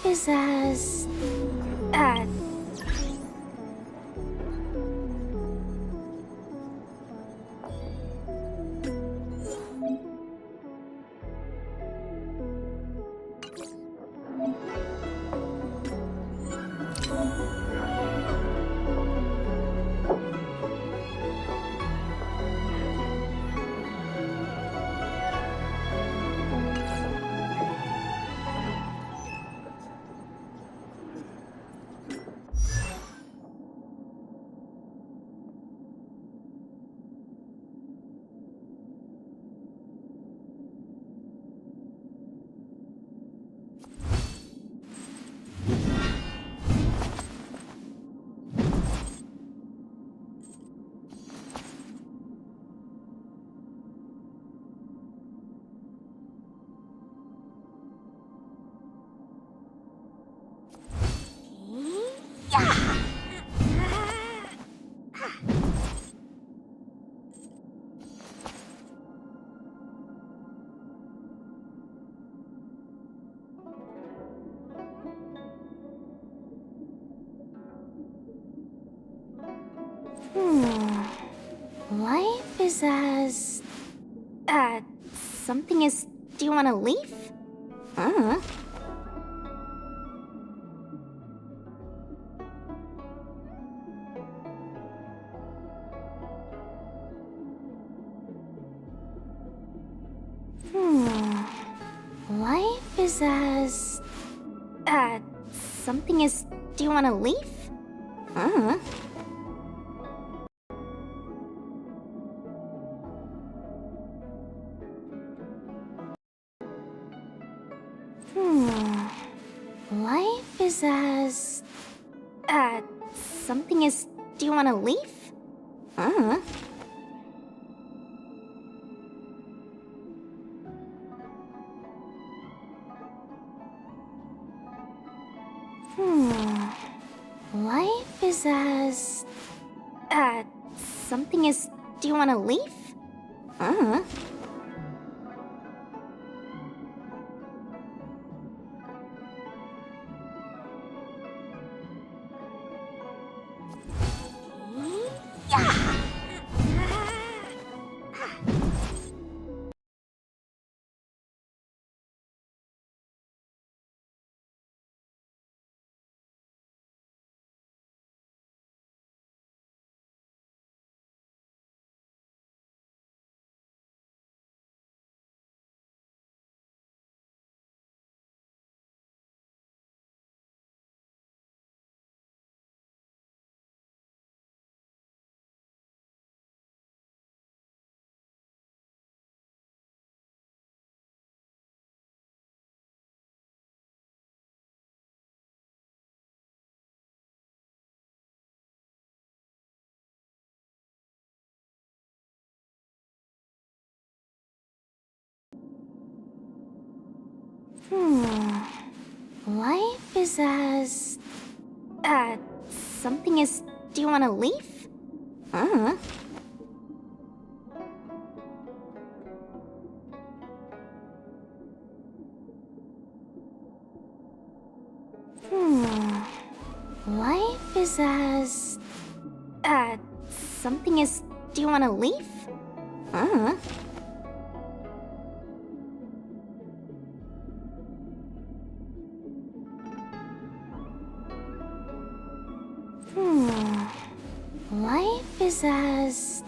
Life is as... uh... Life is as... something is... Do you want to leave? Life is as... something is... Do you want to leave? Life is as... something is... Do you want to leave? Life is as... something is... Do you want to leave? Life is as... something is... Do you want to leave? Life is as... something is... Do you want to leave? Life is as...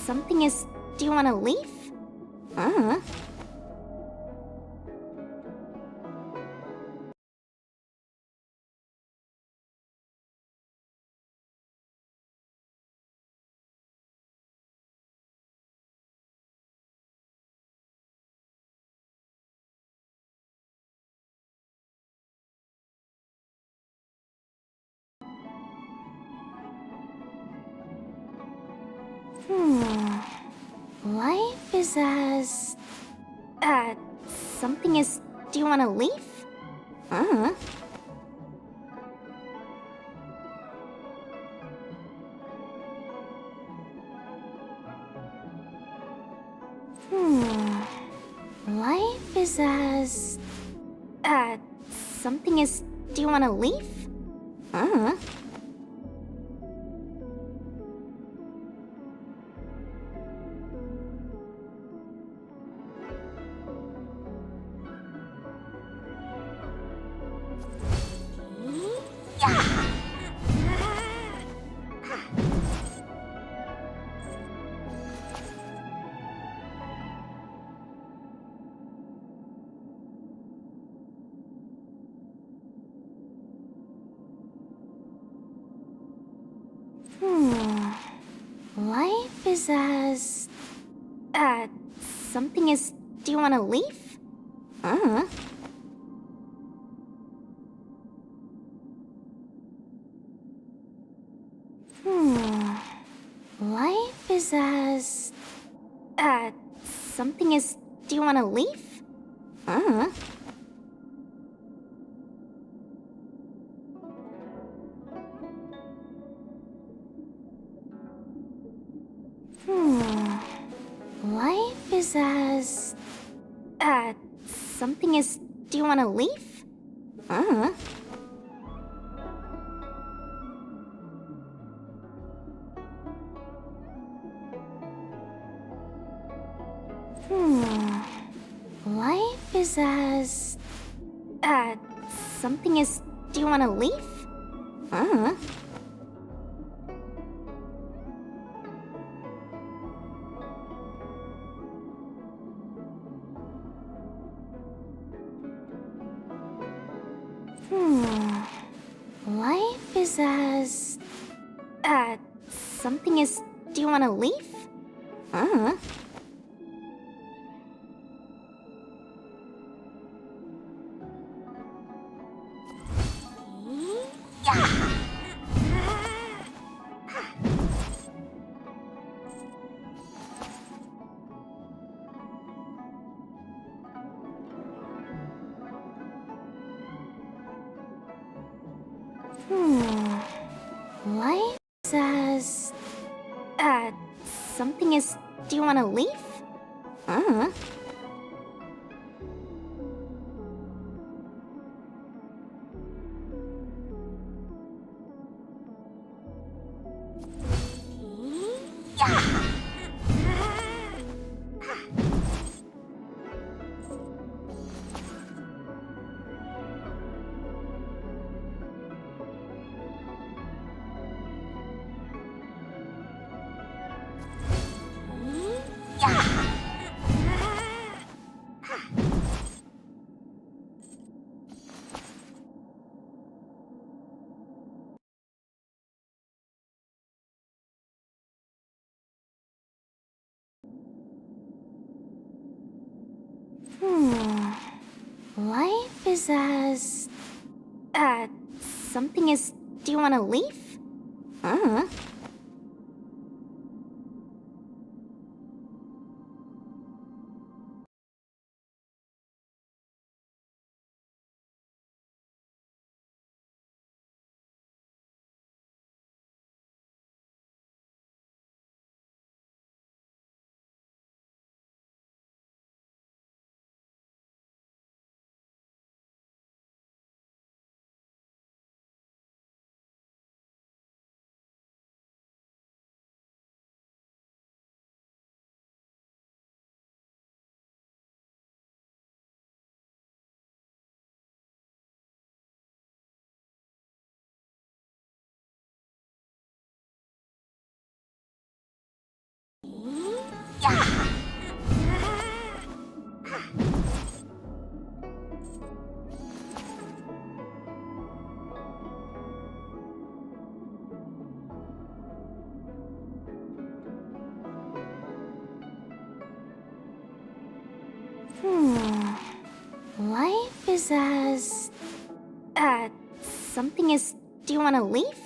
something is... Do you want to leave? Life is as... something is... Do you want to leave? Life is as... something is... Do you want a leaf? Life is as... something is... Do you want a leaf? Life is as... something is... Do you want a leaf? Life is as... something is... Do you want a leaf? Life is as... something is... Do you want a leaf? Life is as... something is... Do you want a leaf? Life is as... something is... Do you want a leaf? Life is as... something is... Do you want a leaf? Life is as... something is... Do you want a leaf?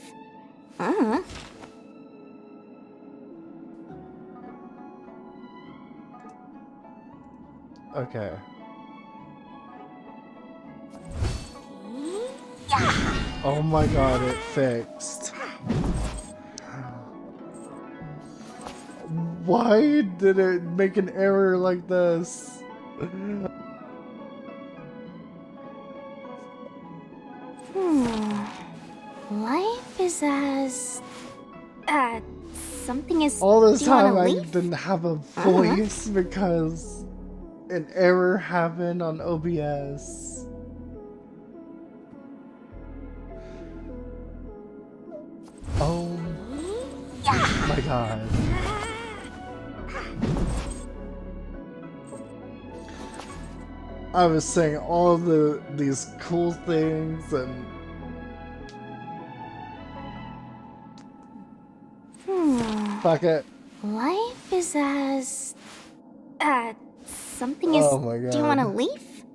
Okay. Oh my god, it fixed. Why did it make an error like this? Life is as... something is... All this do you wanna time I leave? didn't have a voice because an error happened on OBS. Oh my god. I was saying all these cool things and fuck it. Life is as... something is... Oh my god. Do you want to leave?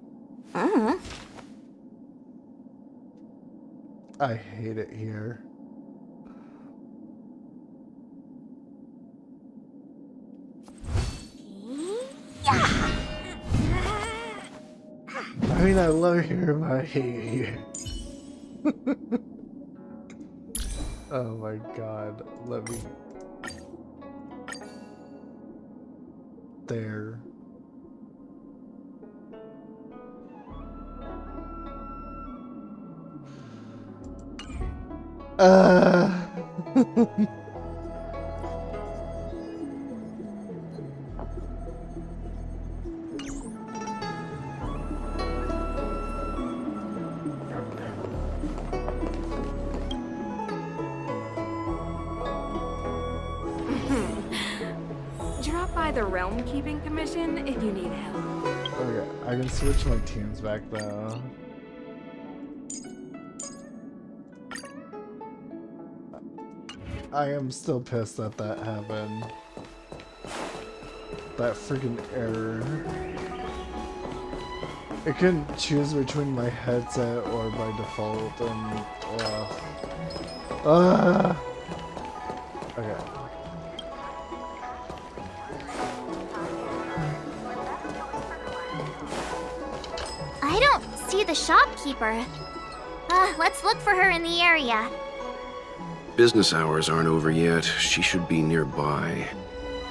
I hate it here. I mean, I love it here, but I hate it here. Oh my god, let me... There. Drop by the Realm Keeping Commission if you need help. Okay, I can switch my teams back though. I am still pissed that that happened. That freaking error. I couldn't choose between my headset or by default and okay. I don't see the shopkeeper. Let's look for her in the area. Business hours aren't over yet. She should be nearby.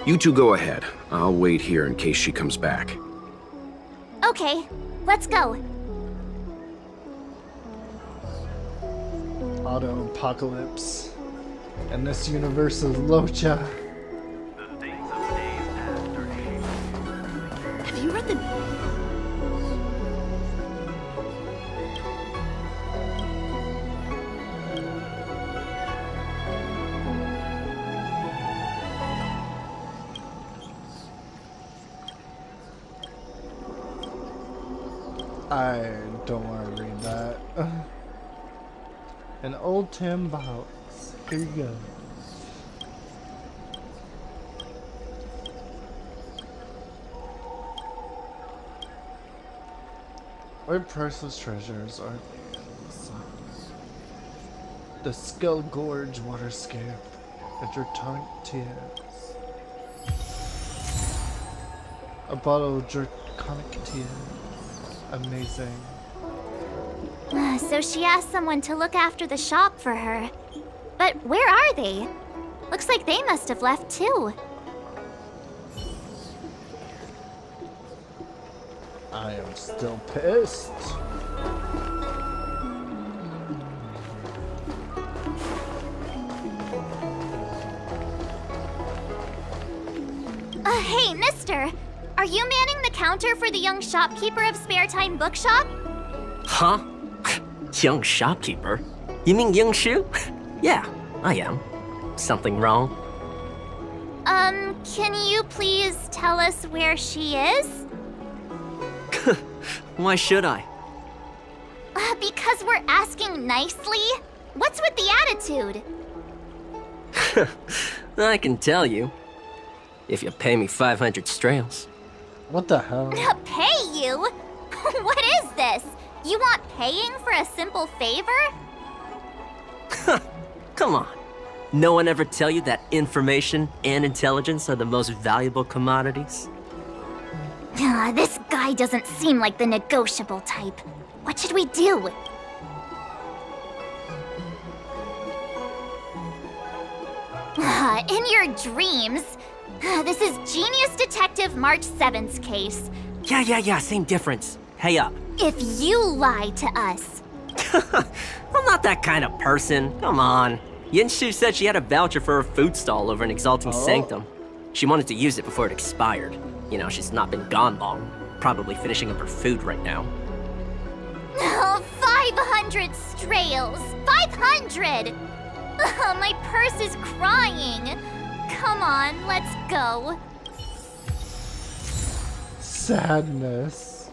You two go ahead. I'll wait here in case she comes back. Okay, let's go. Auto-apocalypse. And this universe is Locha. Have you read the... I don't want to read that. An old tin box. Here you go. What priceless treasures are these? The Skull Gorge waterscape at your tonic tears. A bottle of draconic tears. Amazing. So she asked someone to look after the shop for her. But where are they? Looks like they must have left too. I am still pissed. Hey, mister! Are you manning the counter for the young shopkeeper of Spare Time Bookshop? Huh? Young shopkeeper? You mean Young Shu? Yeah, I am. Something wrong? Can you please tell us where she is? Why should I? Because we're asking nicely. What's with the attitude? I can tell you. If you pay me 500 strails. What the hell? Pay you? What is this? You want paying for a simple favor? Come on. No one ever tell you that information and intelligence are the most valuable commodities? This guy doesn't seem like the negotiable type. What should we do? In your dreams. This is Genius Detective March 7th's case. Yeah, same difference. Hey up. If you lie to us, I'm not that kind of person. Come on. Yinshu said she had a voucher for her food stall over in Exalting Sanctum. She wanted to use it before it expired. You know, she's not been gone long. Probably finishing up her food right now. Oh, 500 strails! 500! My purse is crying. Come on, let's go. Sadness.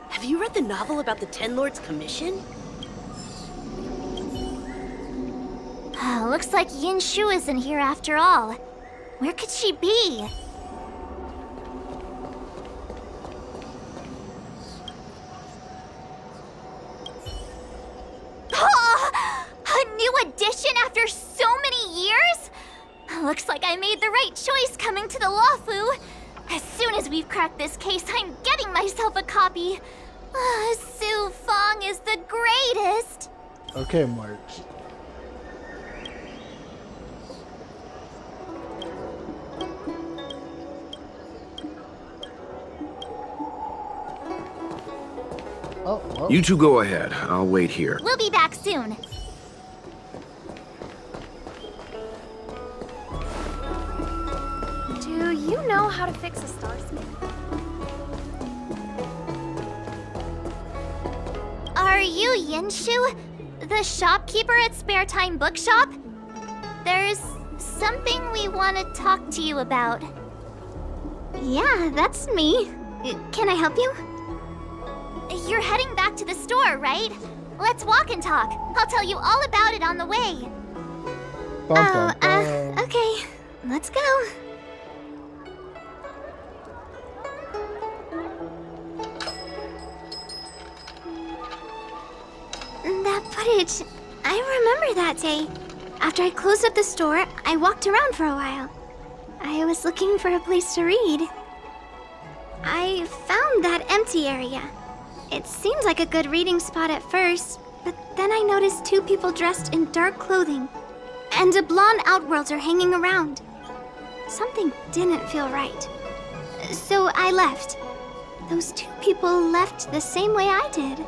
Have you read the novel about the Ten Lords' Commission? Looks like Yinshu isn't here after all. Where could she be? A new edition after so many years? Looks like I made the right choice coming to the Lawfu. As soon as we've cracked this case, I'm getting myself a copy. Su Fong is the greatest. Okay, March. Oh, well. You two go ahead. I'll wait here. We'll be back soon. Do you know how to fix a star spin? Are you Yinshu? The shopkeeper at Spare Time Bookshop? There's something we want to talk to you about. Yeah, that's me. Can I help you? You're heading back to the store, right? Let's walk and talk. I'll tell you all about it on the way. Okay. Let's go. That footage, I remember that day. After I closed up the store, I walked around for a while. I was looking for a place to read. I found that empty area. It seemed like a good reading spot at first, but then I noticed two people dressed in dark clothing, and a blonde outworlder hanging around. Something didn't feel right. So I left. Those two people left the same way I did.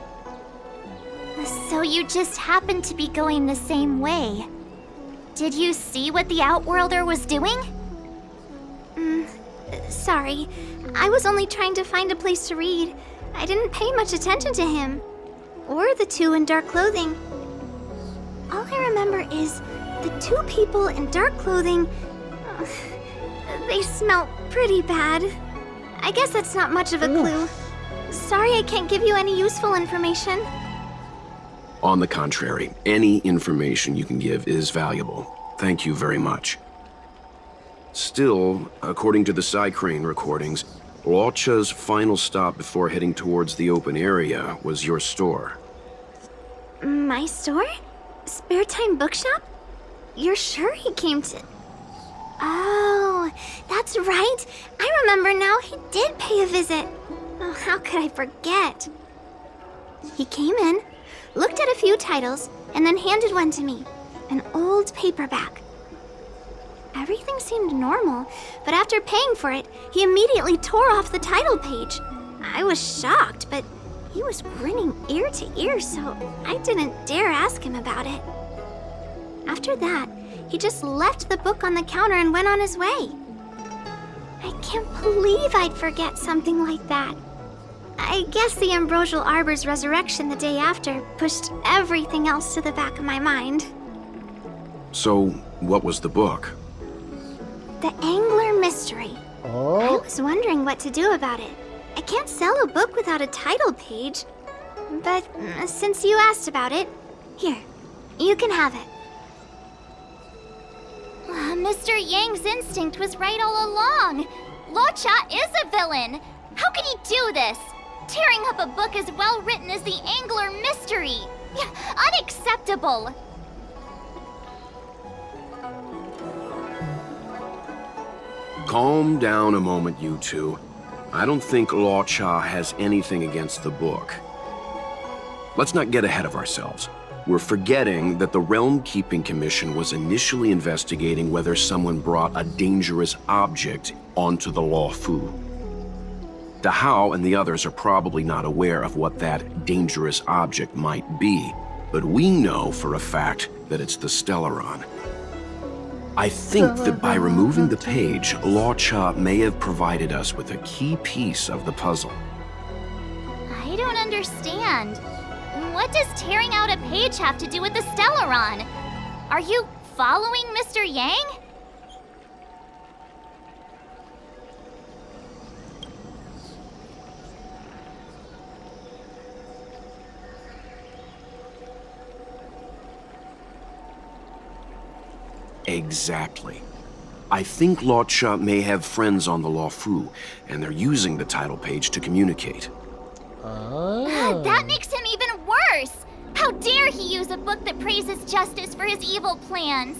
So you just happened to be going the same way. Did you see what the outworlder was doing? Sorry. I was only trying to find a place to read. I didn't pay much attention to him. Or the two in dark clothing. All I remember is the two people in dark clothing... they smell pretty bad. I guess that's not much of a clue. Sorry I can't give you any useful information. On the contrary, any information you can give is valuable. Thank you very much. Still, according to the Psycrane recordings, Luocha's final stop before heading towards the open area was your store. My store? Spare Time Bookshop? You're sure he came to... Oh, that's right. I remember now. He did pay a visit. Oh, how could I forget? He came in, looked at a few titles, and then handed one to me. An old paperback. Everything seemed normal, but after paying for it, he immediately tore off the title page. I was shocked, but he was grinning ear to ear, so I didn't dare ask him about it. After that, he just left the book on the counter and went on his way. I can't believe I'd forget something like that. I guess the Ambrosial Arbor's resurrection the day after pushed everything else to the back of my mind. So, what was the book? The Angler Mystery. I Oh, was wondering what to do about it. I can't sell a book without a title page. But since you asked about it, here, you can have it. Mr. Yang's instinct was right all along. Luocha is a villain. How can he do this? Tearing up a book as well written as the Angler Mystery. Unacceptable. Calm down a moment, you two. I don't think Luocha has anything against the book. Let's not get ahead of ourselves. We're forgetting that the Realm Keeping Commission was initially investigating whether someone brought a dangerous object onto the Lawfu. Dahao and the others are probably not aware of what that dangerous object might be, but we know for a fact that it's the Stellaron. I think that by removing the page, Law-Cha may have provided us with a key piece of the puzzle. I don't understand. What does tearing out a page have to do with the Stellaron? Are you following Mr. Yang? Exactly. I think Law-Cha may have friends on the Luofu, and they're using the title page to communicate. That makes him even worse! How dare he use a book that praises justice for his evil plans?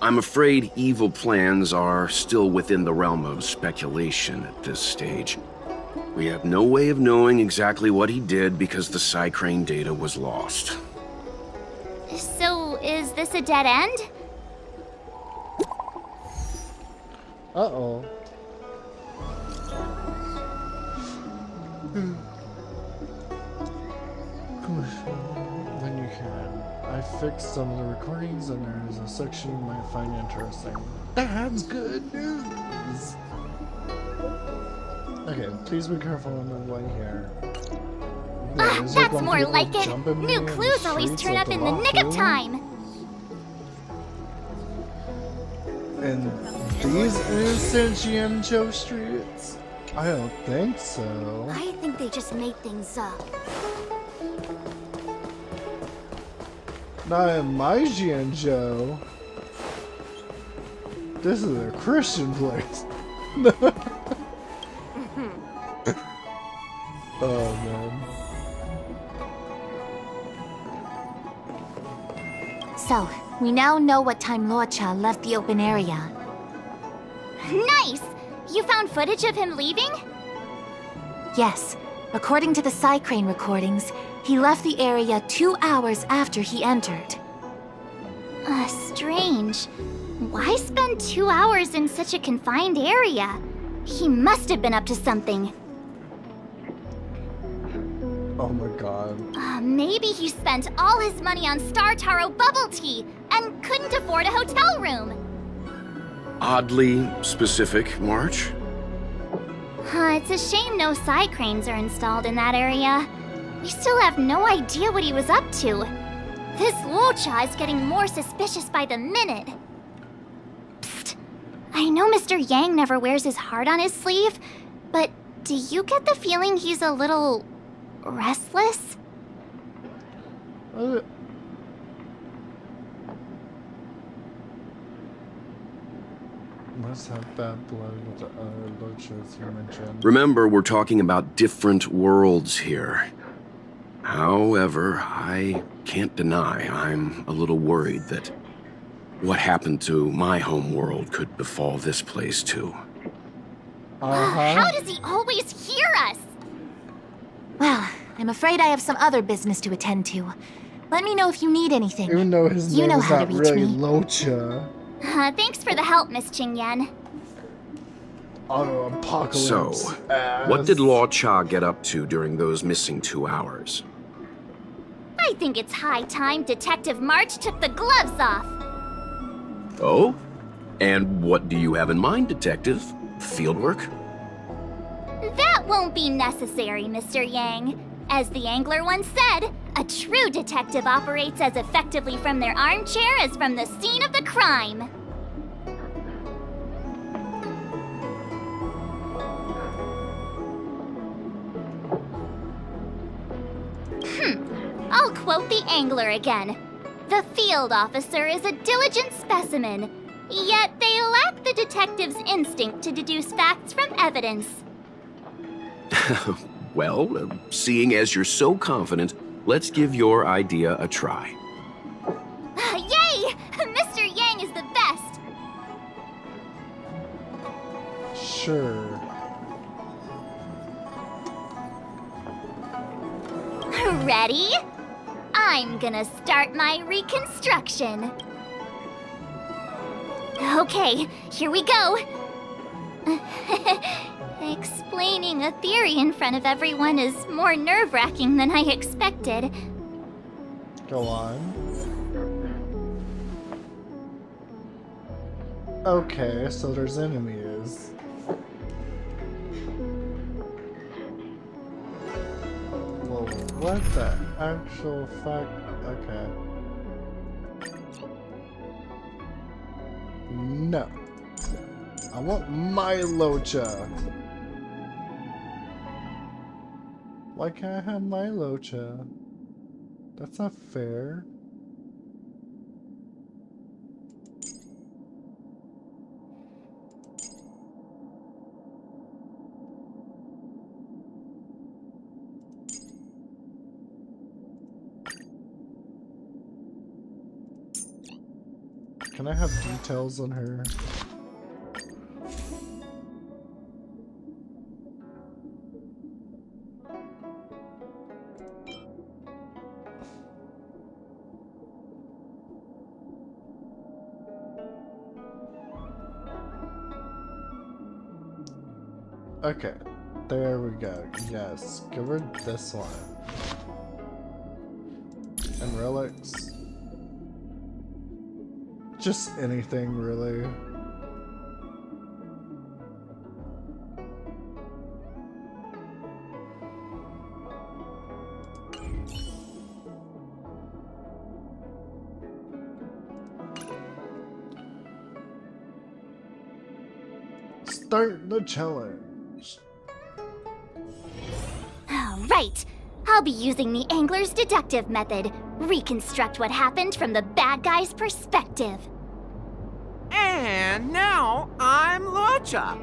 I'm afraid evil plans are still within the realm of speculation at this stage. We have no way of knowing exactly what he did because the Psycrane data was lost. So, is this a dead end? Uh-oh. When you can. I fixed some of the recordings and there is a section you might find interesting. That's good news! Okay, please be careful on the way here. That's more like it! New clues always turn up in the nick of time! In these innocent Jianzhou streets? I don't think so. I think they just made things up. Not in my Jianzhou. This is a Christian place. Oh man. So, we now know what time Law-Cha left the open area. Nice! You found footage of him leaving? Yes, according to the Psycrane recordings, he left the area 2 hours after he entered. Strange. Why spend 2 hours in such a confined area? He must have been up to something. Oh my god. Maybe he spent all his money on Star Taro bubble tea and couldn't afford a hotel room. Oddly specific, March. It's a shame no Psycranes are installed in that area. We still have no idea what he was up to. This Law-Cha is getting more suspicious by the minute. Psst. I know Mr. Yang never wears his heart on his sleeve, but do you get the feeling he's a little restless? Must have bad blood with the other Lochas you mentioned. Remember, we're talking about different worlds here. However, I can't deny I'm a little worried that what happened to my home world could befall this place too. How does he always hear us? Well, I'm afraid I have some other business to attend to. Let me know if you need anything. Even though his You name know is how to not reach really me. Locha. Thanks for the help, Miss Qingyan. Auto-apocalypse. So, what did Law-Cha get up to during those missing 2 hours? I think it's high time Detective March took the gloves off. Oh? And what do you have in mind, Detective? Fieldwork? That won't be necessary, Mr. Yang. As the angler once said, a true detective operates as effectively from their armchair as from the scene of the crime. I'll quote the angler again. The field officer is a diligent specimen, yet they lack the detective's instinct to deduce facts from evidence. Well, seeing as you're so confident, let's give your idea a try. Yay! Mr. Yang is the best! Sure. Ready? I'm gonna start my reconstruction. Okay, here we go. Explaining a theory in front of everyone is more nerve-wracking than I expected. Go on. Okay, so there's enemies. Well, what the actual fuck? Okay. No. I want my Locha. Why can't I have my Locha? That's not fair. Can I have details on her? Okay, there we go. Yes, give her this one. And relics. Just anything, really. Start the challenge. Oh, right. I'll be using the angler's deductive method. Reconstruct what happened from the bad guy's perspective. And now I'm Locha.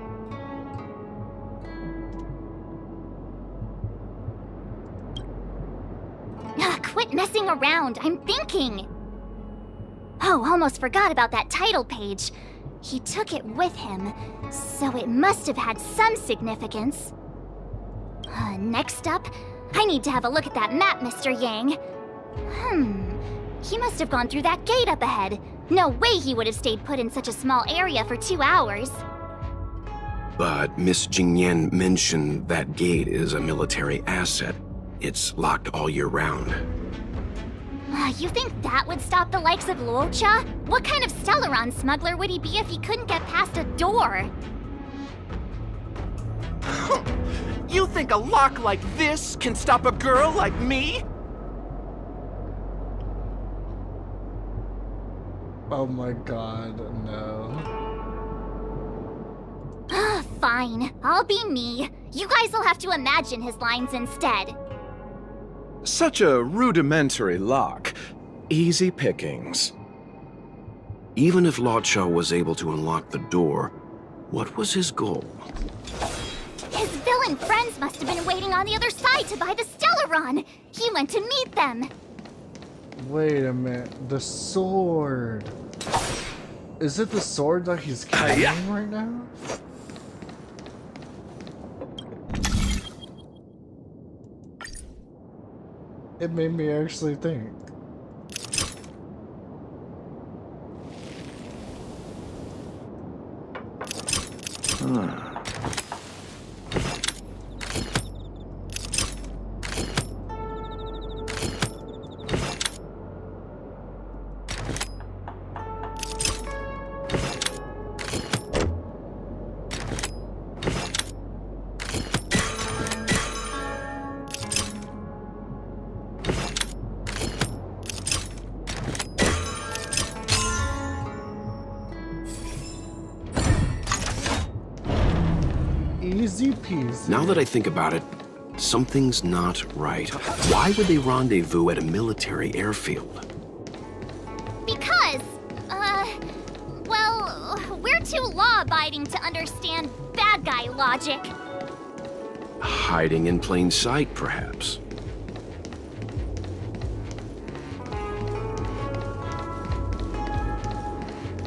Quit messing around. I'm thinking. Oh, almost forgot about that title page. He took it with him, so it must have had some significance. Next up, I need to have a look at that map, Mr. Yang. He must have gone through that gate up ahead. No way he would have stayed put in such a small area for 2 hours. But Miss Jingyan mentioned that gate is a military asset. It's locked all year round. You think that would stop the likes of Luocha? What kind of Stellaron smuggler would he be if he couldn't get past a door? You think a lock like this can stop a girl like me? Oh my god, no. Fine, I'll be me. You guys will have to imagine his lines instead. Such a rudimentary lock. Easy pickings. Even if Locha was able to unlock the door, what was his goal? His villain friends must have been waiting on the other side to buy the Stellaron. He went to meet them. Wait a minute, the sword. Is it the sword that he's carrying right now? It made me actually think. Easy peasy. Now that I think about it, something's not right. Why would they rendezvous at a military airfield? Because, well, we're too law-abiding to understand bad guy logic. Hiding in plain sight, perhaps.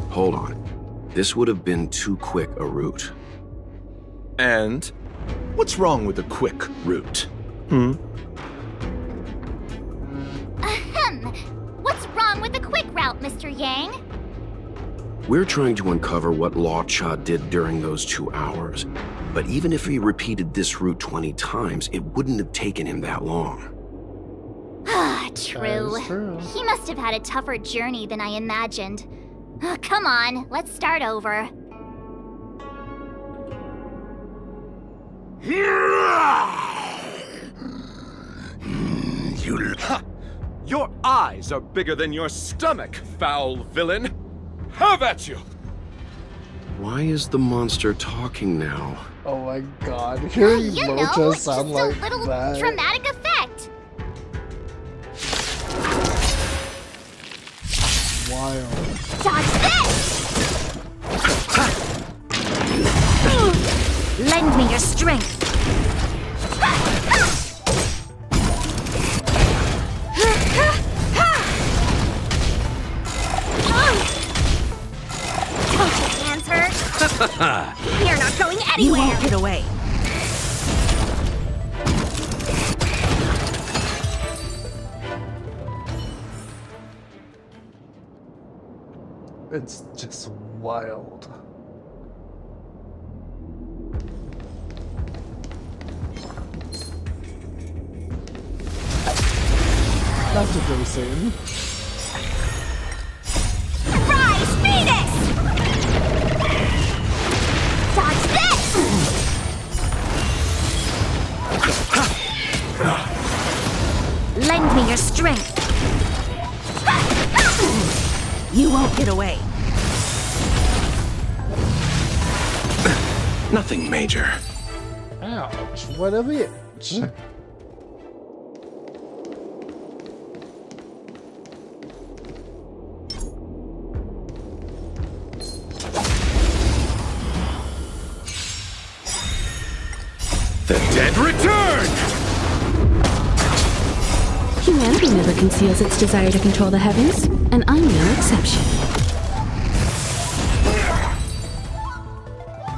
Hold on. This would have been too quick a route. And what's wrong with a quick route? Ahem. What's wrong with the quick route, Mr. We're trying to uncover what Luocha did during those 2 hours. But even if he repeated this route 20 times, it wouldn't have taken him that long. True. That is true. He must have had a tougher journey than I imagined. Come on, let's start over. Your eyes are bigger than your stomach, foul villain! Have at you! Why is the monster talking now? Oh my god, hearing You know, Mocha just sound a like little that. dramatic effect. Wild. Dodge this! Lend me your strength. Don't your hands hurt? You're not going You anywhere! won't get away. It's just wild. That's a good scene. Rise, Venus! Dodge this! Lend me your strength. You won't get away. Nothing major. Ouch, what a bitch. The dead return! Humanity never conceals its desire to control the heavens, and I'm no exception.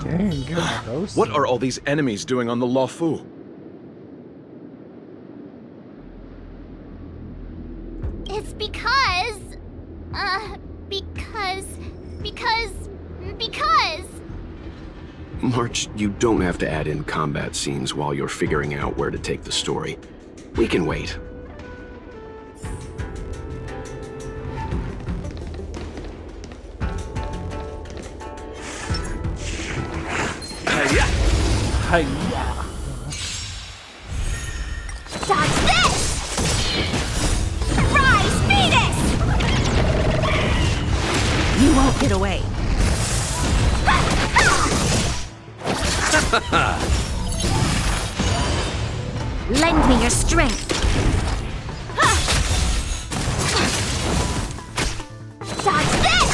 Dang, God, those What are all these enemies doing on the Luofu? It's because... because... March, you don't have to add in combat scenes while you're figuring out where to take the story. We can wait. Hi-ya. Dodge this! Rise, Venus! You won't get away. Lend me your strength. Dodge this!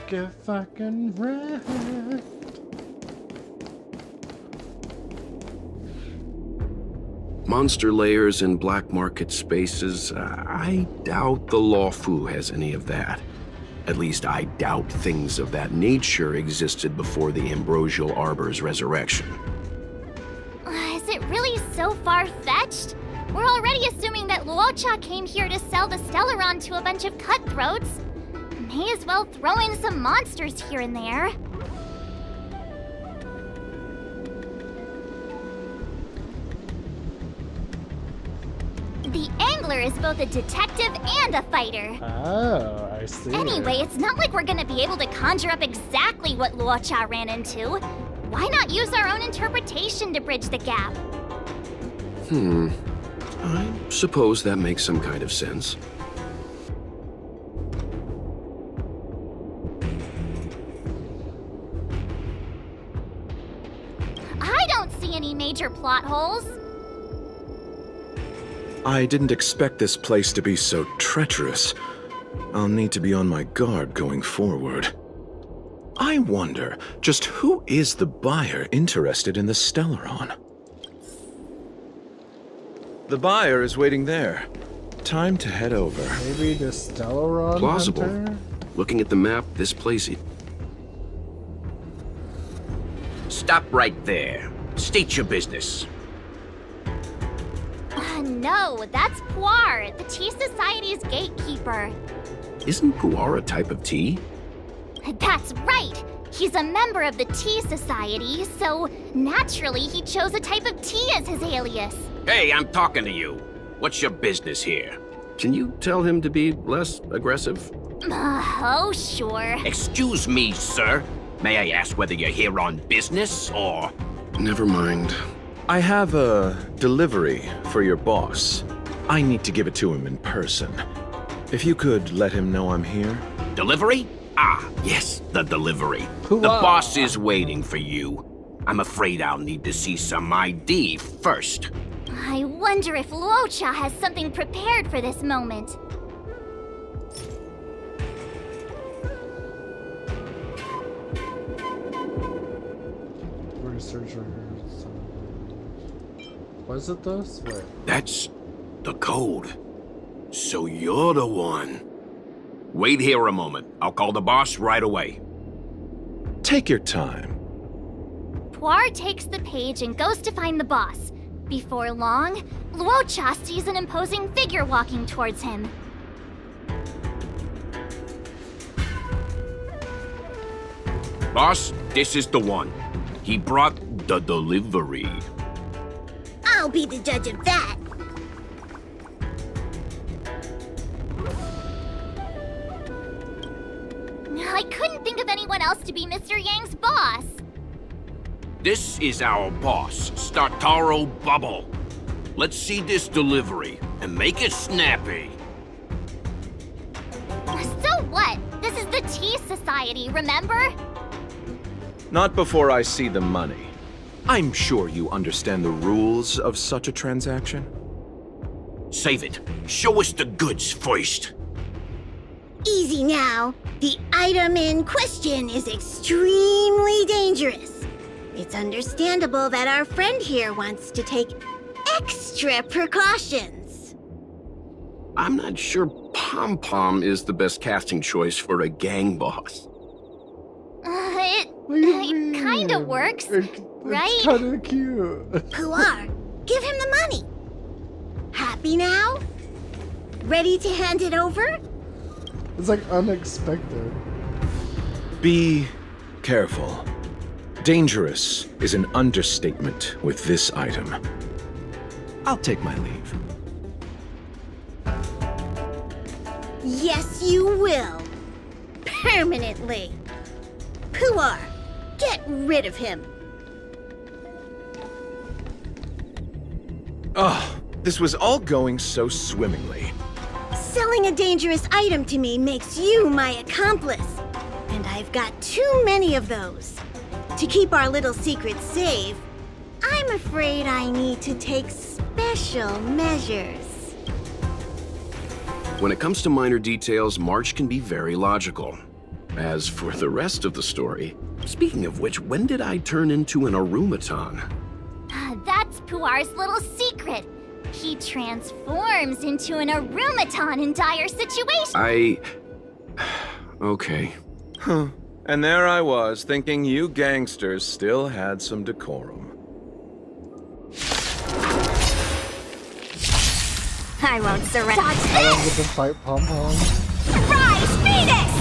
Get fucking wrecked. Monster layers in black market spaces, I doubt the Luofu has any of that. At least I doubt things of that nature existed before the Ambrosial Arbor's resurrection. Is it really so far-fetched? We're already assuming that Luocha came here to sell the Stellaron to a bunch of cutthroats. May as well throw in some monsters here and there. The Angler is both a detective and a fighter. Oh, I see. Anyway, it's not like we're gonna be able to conjure up exactly what Luocha ran into. Why not use our own interpretation to bridge the gap? I suppose that makes some kind of sense. I don't see any major plot holes. I didn't expect this place to be so treacherous. I'll need to be on my guard going forward. I wonder, just who is the buyer interested in the Stellaron? The buyer is waiting there. Time to head over. Maybe the Stellaron Plausible. Hunter? Looking at the map, this place... Stop right there. State your business. No, that's Puar, the Tea Society's gatekeeper. Isn't pu'er a type of tea? That's right! He's a member of the Tea Society, so naturally he chose a type of tea as his alias. Hey, I'm talking to you. What's your business here? Can you tell him to be less aggressive? Oh, sure. Excuse me, sir. May I ask whether you're here on business or... Never mind. I have a delivery for your boss. I need to give it to him in person. If you could let him know I'm here. Delivery? Ah, yes, the delivery. Hoo-ah. The boss is waiting for you. I'm afraid I'll need to see some ID first. I wonder if Luocha has something prepared for this moment. Research records. Was it this? Wait. That's the code. So you're the one. Wait here a moment. I'll call the boss right away. Take your time. Puar takes the page and goes to find the boss. Before long, Luocha sees an imposing figure walking towards him. Boss, this is the one. He brought the delivery. I'll be the judge of that. I couldn't think of anyone else to be Mr. Yang's boss. This is our boss, Startaro Bubble. Let's see this delivery and make it snappy. So what? This is the Tea Society, remember? Not before I see the money. I'm sure you understand the rules of such a transaction. Save it. Show us the goods first. Easy now. The item in question is extremely dangerous. It's understandable that our friend here wants to take extra precautions. I'm not sure Pom Pom is the best casting choice for a gang boss. It kinda works, right? It's kinda cute. Puar, give him the money. Happy now? Ready to hand it over? It's like unexpected. Be careful. Dangerous is an understatement with this item. I'll take my leave. Yes, you will. Permanently. Puar, get rid of him. Oh, this was all going so swimmingly. Selling a dangerous item to me makes you my accomplice. And I've got too many of those. To keep our little secret safe, I'm afraid I need to take special measures. When it comes to minor details, March can be very logical. As for the rest of the story, speaking of which, when did I turn into an Arumaton? That's Puar's little secret. He transforms into an Arumaton in dire situations. Okay. Huh. And there I was, thinking you gangsters still had some decorum. I won't surrender. Dodge I love this! with the fight Pom Pom. Rise, Venus!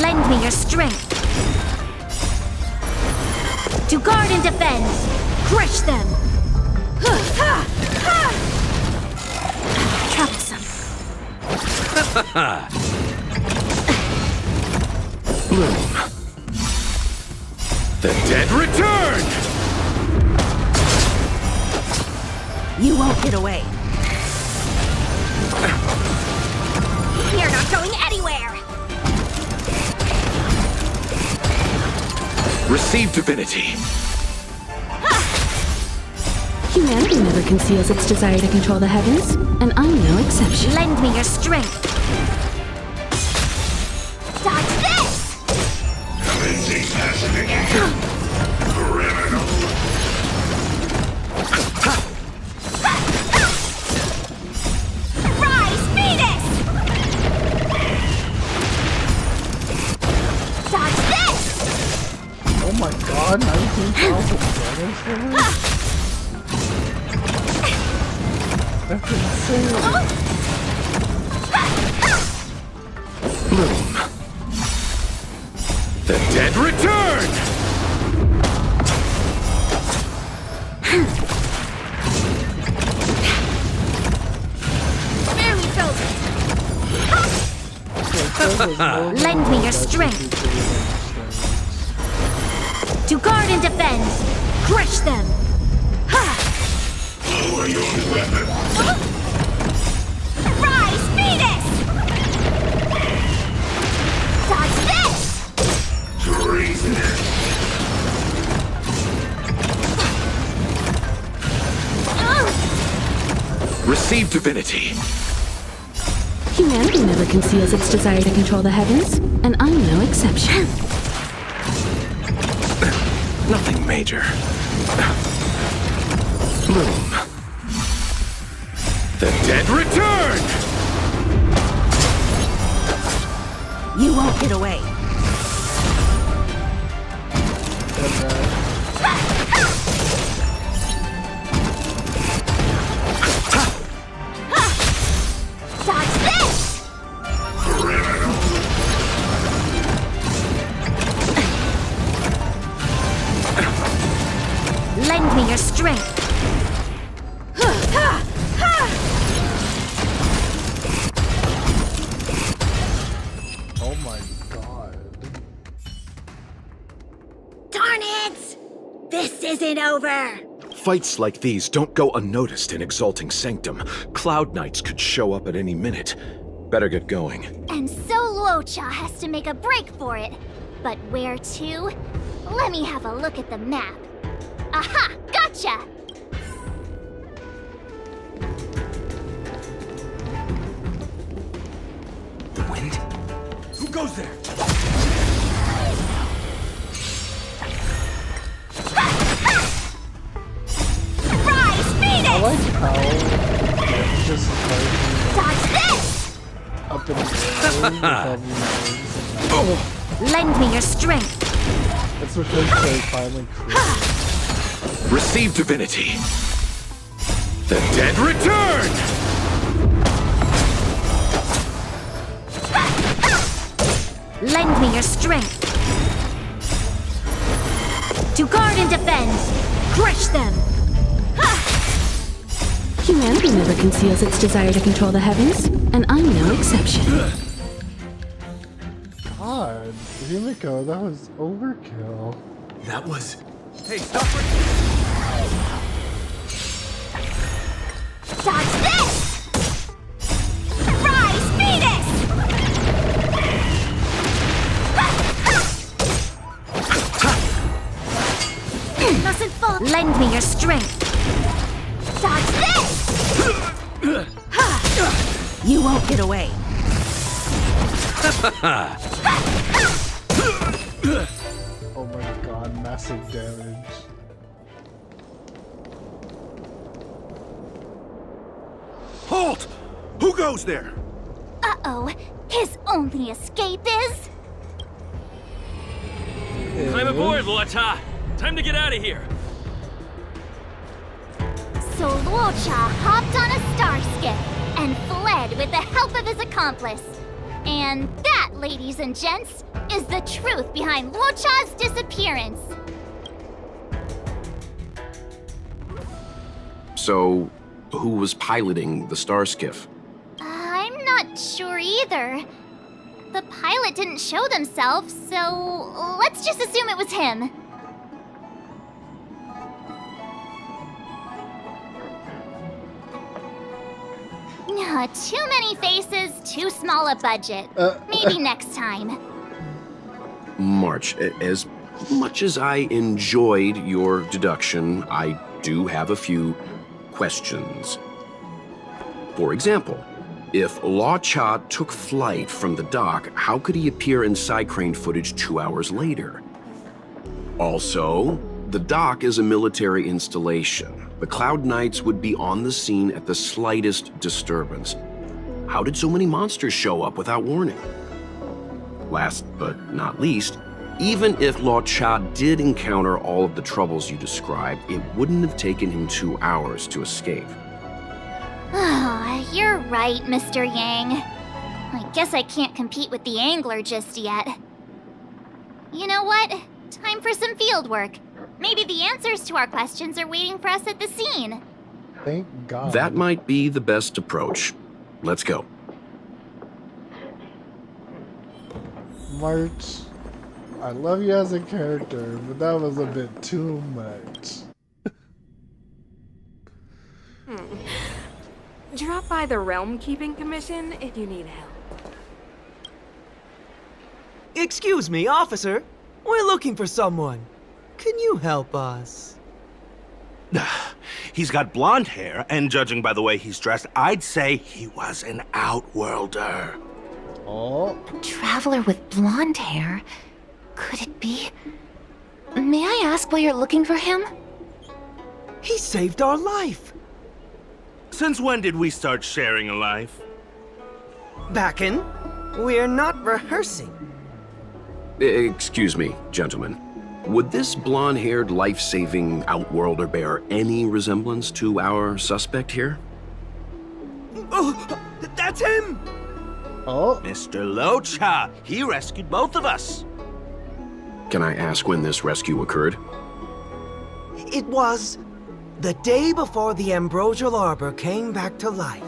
Lend me your strength. To guard and defend. Crush them. Troublesome. Bloom. The dead return! You won't get away. You're not going anywhere. Receive divinity. Humanity never conceals its desire to control the heavens, and I'm no exception. Lend me your strength. Dodge this! Cleansing passion. Criminal. Rise, Venus! Dodge this! Oh my god, 19,000. That's insane. Bloom. The dead return! Very focused. Lend me your strength. To guard and defend. Crush them. Lower your weapon. Rise, Venus! Dodge this! Treasonous. Receive divinity. Humanity never conceals its desire to control the heavens, and I'm no exception. Nothing major. Bloom. The dead return! You won't get away. Dodge this! Criminal. Lend me your strength. Oh my god. Darn it! This isn't over. Fights like these don't go unnoticed in Exalting Sanctum. Cloud Knights could show up at any minute. Better get going. And so Luocha has to make a break for it. But where to? Let me have a look at the map. Aha! Gotcha! The wind? Who goes there? Rise, I Venus! like how just like Dodge this! up in the air without me. Lend me your strength. It's because they finally created. Receive divinity. The dead return! Lend me your strength. To guard and defend. Crush them. Humanity never conceals its desire to control the heavens, and I'm no exception. God, Himiko, that was overkill. That was... Hey, stop it! Dodge this! Rise, Venus! Mustn't fall. Lend me your strength. Dodge this! You won't get away. Oh my god, massive damage. Halt! Who goes there? Uh-oh. His only escape is... Climb aboard, Luocha! Time to get out of here! So Luocha hopped on a star skiff and fled with the help of his accomplice. And that, ladies and gents, is the truth behind Luocha's disappearance. So, who was piloting the star skiff? I'm not sure either. The pilot didn't show themselves, so let's just assume it was him. Too many faces, too small a budget. Maybe next time. March, as much as I enjoyed your deduction, I do have a few questions. For example, if Luocha took flight from the dock, how could he appear in Psycrane footage 2 hours later? Also, the dock is a military installation. The Cloud Knights would be on the scene at the slightest disturbance. How did so many monsters show up without warning? Last but not least, Even if Lao Cha did encounter all of the troubles you described, it wouldn't have taken him 2 hours to escape. Oh, you're right, Mr. Yang. I guess I can't compete with the angler just yet. You know what? Time for some field work. Maybe the answers to our questions are waiting for us at the scene. Thank God. That might be the best approach. Let's go. March, I love you as a character, but that was a bit too much. Drop by the Realm Keeping Commission if you need help. Excuse me, officer. We're looking for someone. Can you help us? He's got blonde hair, and judging by the way he's dressed, I'd say he was an outworlder. Oh. A traveler with blonde hair? Could it be? May I ask why you're looking for him? He saved our life. Since when did we start sharing a life? Backen, we're not rehearsing. Excuse me, gentlemen. Would this blonde-haired, life-saving outworlder bear any resemblance to our suspect here? Oh, that's him! Oh. Mr. Lao Cha, he rescued both of us. Can I ask when this rescue occurred? It was the day before the ambrosial arbor came back to life.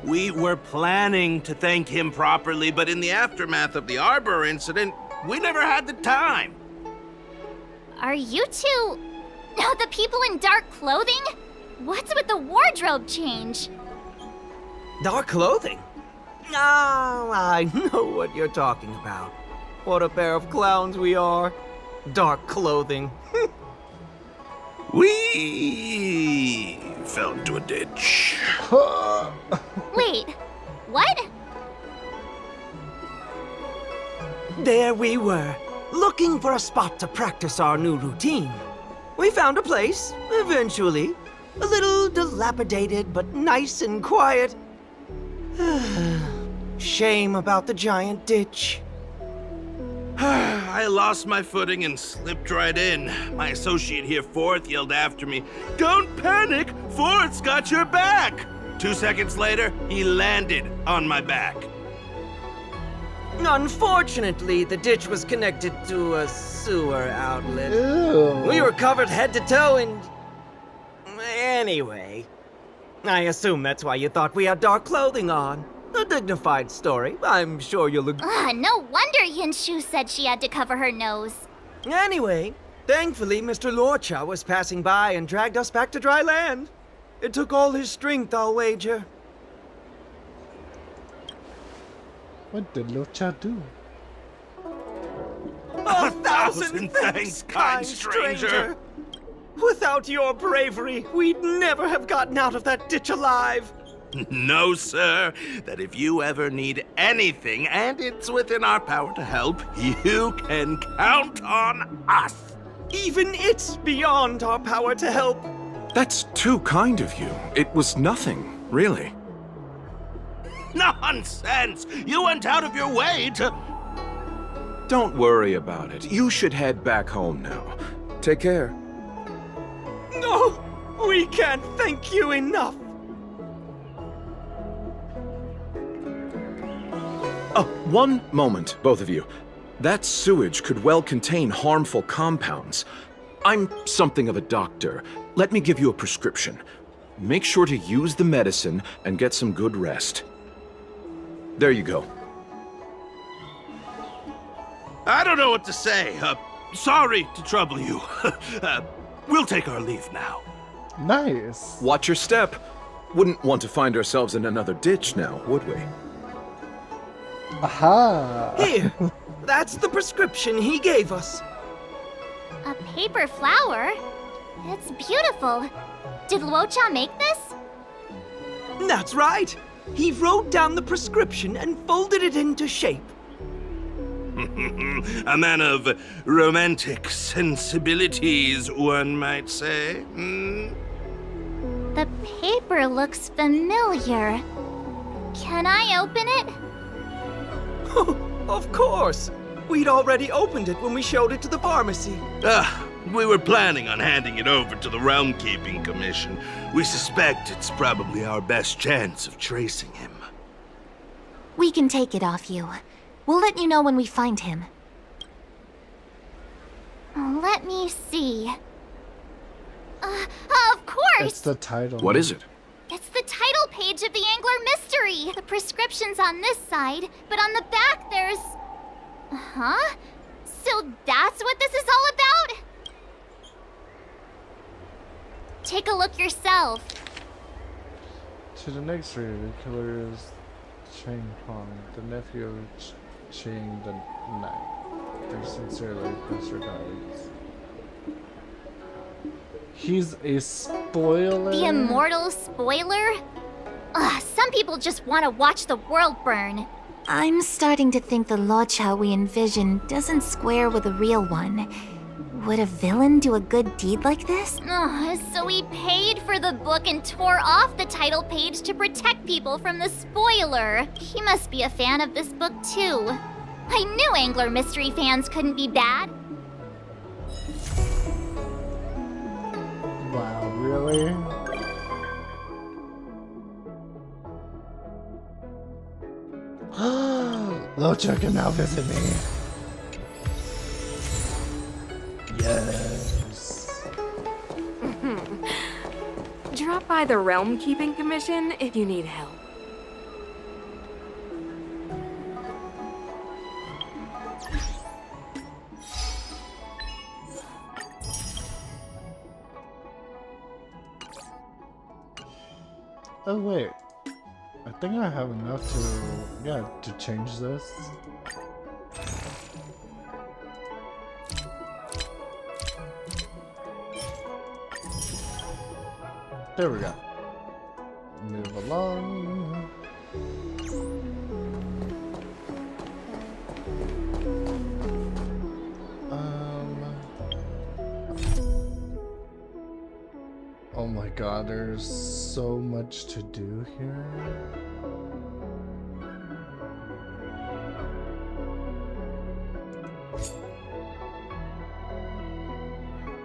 We were planning to thank him properly, but in the aftermath of the arbor incident, we never had the time. Are you two the people in dark clothing? What's with the wardrobe change? Dark clothing? Ah, I know what you're talking about. What a pair of clowns we are. Dark clothing. We fell into a ditch. Wait, what? There we were, looking for a spot to practice our new routine. We found a place, eventually. A little dilapidated, but nice and quiet. Shame about the giant ditch. I lost my footing and slipped right in. My associate here, Fourth, yelled after me, "Don't panic! Fourth's got your back!" 2 seconds later, he landed on my back. Unfortunately, the ditch was connected to a sewer outlet. Ew. We were covered head to toe in... Anyway, I assume that's why you thought we had dark clothing on. A dignified story. I'm sure you'll agree. No wonder Yinshu said she had to cover her nose. Anyway, thankfully, Mr. Lorcha was passing by and dragged us back to dry land. It took all his strength, I'll wager. What did Locha do? 1,000 thanks, kind stranger! Without your bravery, we'd never have gotten out of that ditch alive. No, sir. That if you ever need anything, and it's within our power to help, you can count on us. Even it's beyond our power to help. That's too kind of you. It was nothing, really. Nonsense! You went out of your way to... Don't worry about it. You should head back home now. Take care. No! We can't thank you enough! Oh, one moment, both of you. That sewage could well contain harmful compounds. I'm something of a doctor. Let me give you a prescription. Make sure to use the medicine and get some good rest. There you go. I don't know what to say. Sorry to trouble you. We'll take our leave now. Nice. Watch your step. Wouldn't want to find ourselves in another ditch now, would we? Aha! Here, that's the prescription he gave us. A paper flower? It's beautiful. Did Luocha make this? That's right. He wrote down the prescription and folded it into shape. A man of romantic sensibilities, one might say. Hmm? The paper looks familiar. Can I open it? Of course. We'd already opened it when we showed it to the pharmacy. We were planning on handing it over to the Realm Keeping Commission. We suspect it's probably our best chance of tracing him. We can take it off you. We'll let you know when we find him. Let me see. Of course! It's the title. What is it? It's the title page of the Angler Mystery. The prescription's on this side, but on the back there's... Huh? So that's what this is all about? Take a look yourself. To the next reader, the killer is Chang Hong, the nephew of Chang the Knight. Very sincerely, best regards. He's a spoiler? The immortal spoiler? Some people just want to watch the world burn. I'm starting to think the Luocha we envision doesn't square with a real one. Would a villain do a good deed like this? So he paid for the book and tore off the title page to protect people from the spoiler. He must be a fan of this book too. I knew Angler Mystery fans couldn't be bad. Wow, really? Luocha can now visit me. Yes. Drop by the Realm Keeping Commission if you need help. Oh wait, I think I have enough to change this. There we go. Move along. Oh my god, there's so much to do here.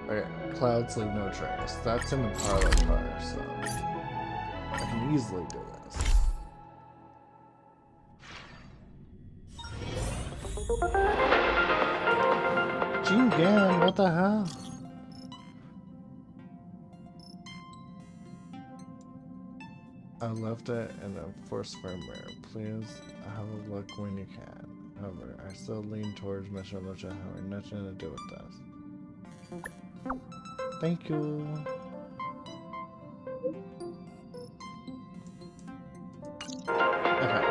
Okay, clouds leave no trace. That's in the parlor car, so I can easily do this. Jingan, what the hell? I left it in a forced firmware. Please have a look when you can. However, I still lean towards Mr. Luocha having nothing to do with this. Thank you. Okay.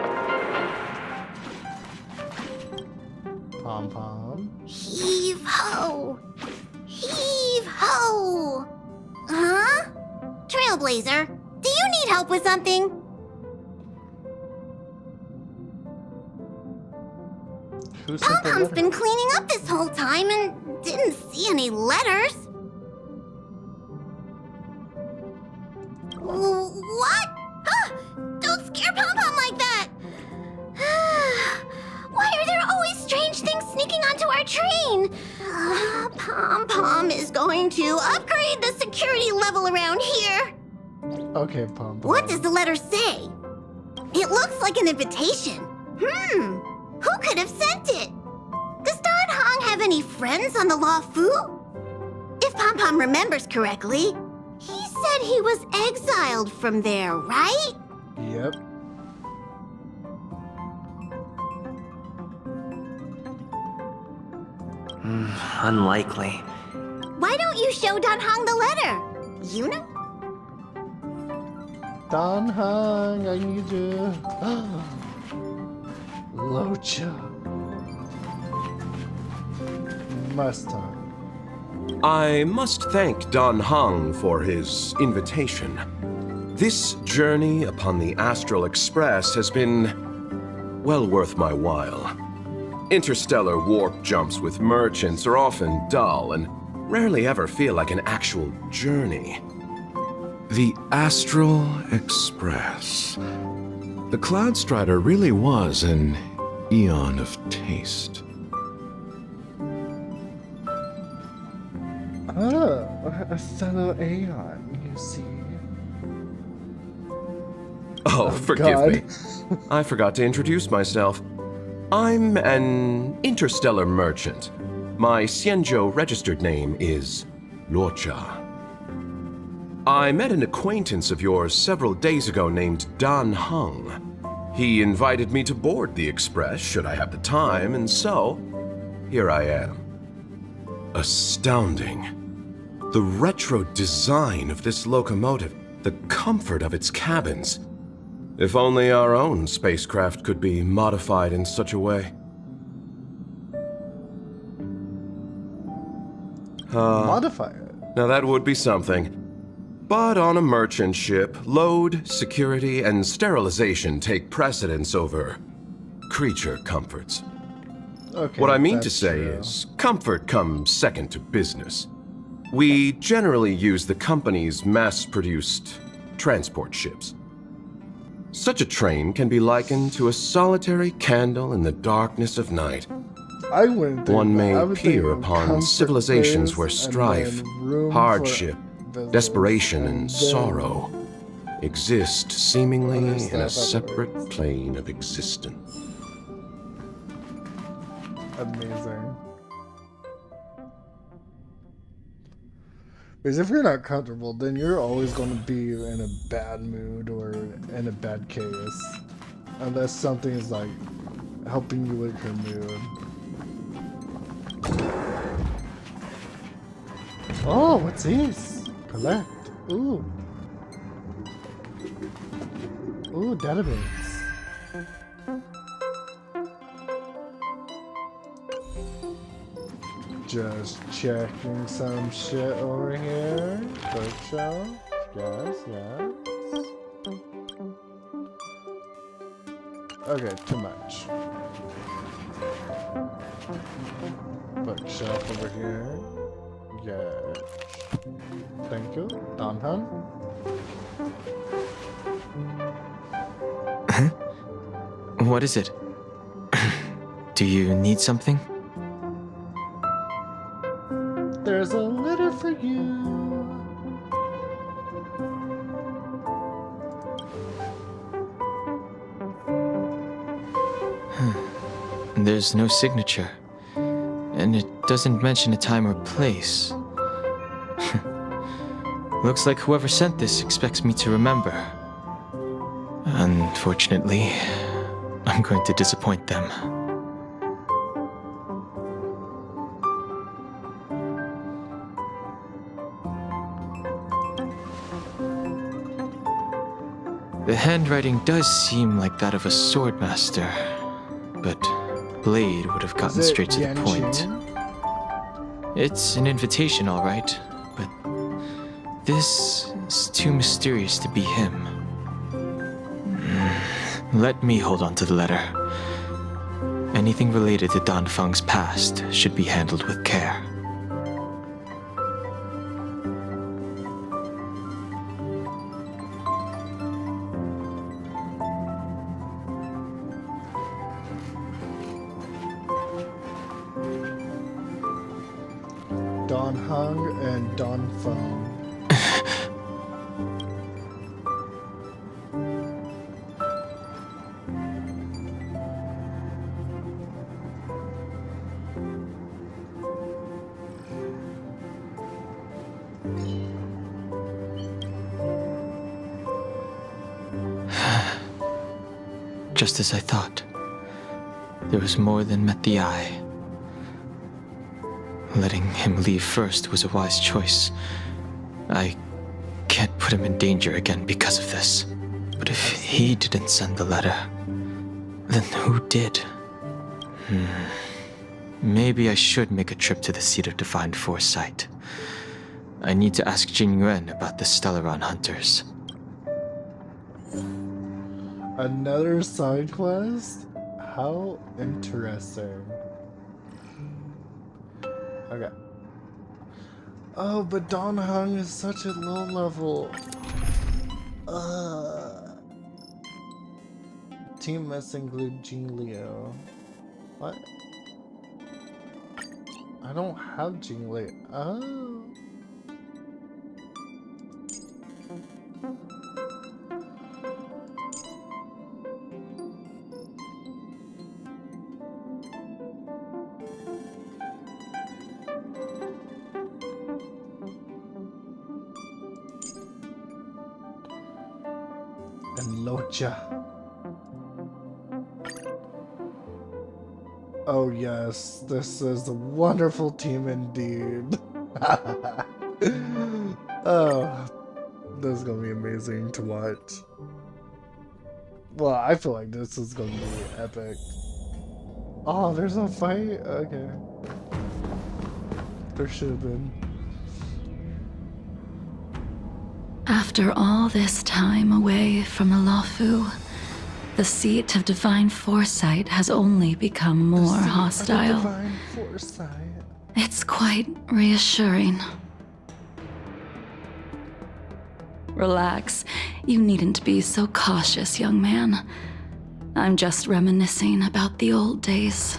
Pom pom. Heave ho! Heave ho! Huh? Trailblazer, do you need help with something? Pom-Pom's been cleaning up this whole time and didn't see any letters. What? Don't scare Pom-Pom like that! Why are there always strange things sneaking onto our train? Pom-Pom is going to upgrade the security level around here. Okay, Pom-Pom. What does the letter say? It looks like an invitation. Who could have sent it? Does Don Hong have any friends on the Law Fu? If Pom-Pom remembers correctly, he said he was exiled from there, right? Yep. Unlikely. Why don't you show Don Hong the letter? You know? Don Hong, I need you. Luocha. Must talk. I must thank Don Hong for his invitation. This journey upon the Astral Express has been well worth my while. Interstellar warp jumps with merchants are often dull and rarely ever feel like an actual journey. The Astral Express. The Cloud Strider really was an eon of taste. A fellow Aeon, you see. Oh, forgive God. me. I forgot to introduce myself. I'm an interstellar merchant. My Xianzhou registered name is Luocha. I met an acquaintance of yours several days ago named Dan Heng. He invited me to board the Express should I have the time, and so here I am. Astounding. The retro design of this locomotive, the comfort of its cabins. If only our own spacecraft could be modified in such a way. Modify it. Now that would be something. But on a merchant ship, load, security, and sterilization take precedence over creature comforts. Okay, What I mean to that's say true. is, comfort comes second to business. We generally use the company's mass-produced transport ships. Such a train can be likened to a solitary candle in the darkness of night. I wouldn't think One that. may I would think peer of upon comfort civilizations first where and strife, then room for hardship, visitors, desperation, and then sorrow exist seemingly other in a stuff separate afterwards. plane of existence. Amazing. Because if you're not comfortable, then you're always going to be in a bad mood or in a bad case. Unless something is like helping you with your mood. Oh, what's this? Collect. Ooh. Ooh, database. Just checking some shit over here. Bookshelf. Yes, yes. Okay, too much. Bookshelf over here. Yes. Thank you. Donhan. Huh? What is it? Do you need something? There's a letter for you. There's no signature. And it doesn't mention a time or place. Looks like whoever sent this expects me to remember. Unfortunately, I'm going to disappoint them. The handwriting does seem like that of a swordmaster, but Blade would have gotten straight to the point. It's an invitation, all right, but this is too mysterious to be him. Let me hold on to the letter. Anything related to Dan Feng's past should be handled with care. Don Hung and Don Feng. Just as I thought. There was more than met the eye. Letting him leave first was a wise choice. I can't put him in danger again because of this. But if he didn't send the letter, then who did? Maybe I should make a trip to the seat of Divine Foresight. I need to ask Jing Yuan about the Stellaron hunters. Another side quest? How interesting. Okay. Oh, but Don Hung is such a low level. Team must include Jing Liu. What? I don't have Jing Liu. Oh. and Locha. Oh yes, this is a wonderful team indeed. Oh, this is gonna be amazing to watch. Well, I feel like this is gonna be epic. Oh, there's no fight? Okay. There should have been. After all this time away from the Luofu, the seat of divine foresight has only become more hostile. Divine foresight. It's quite reassuring. Relax. You needn't be so cautious, young man. I'm just reminiscing about the old days.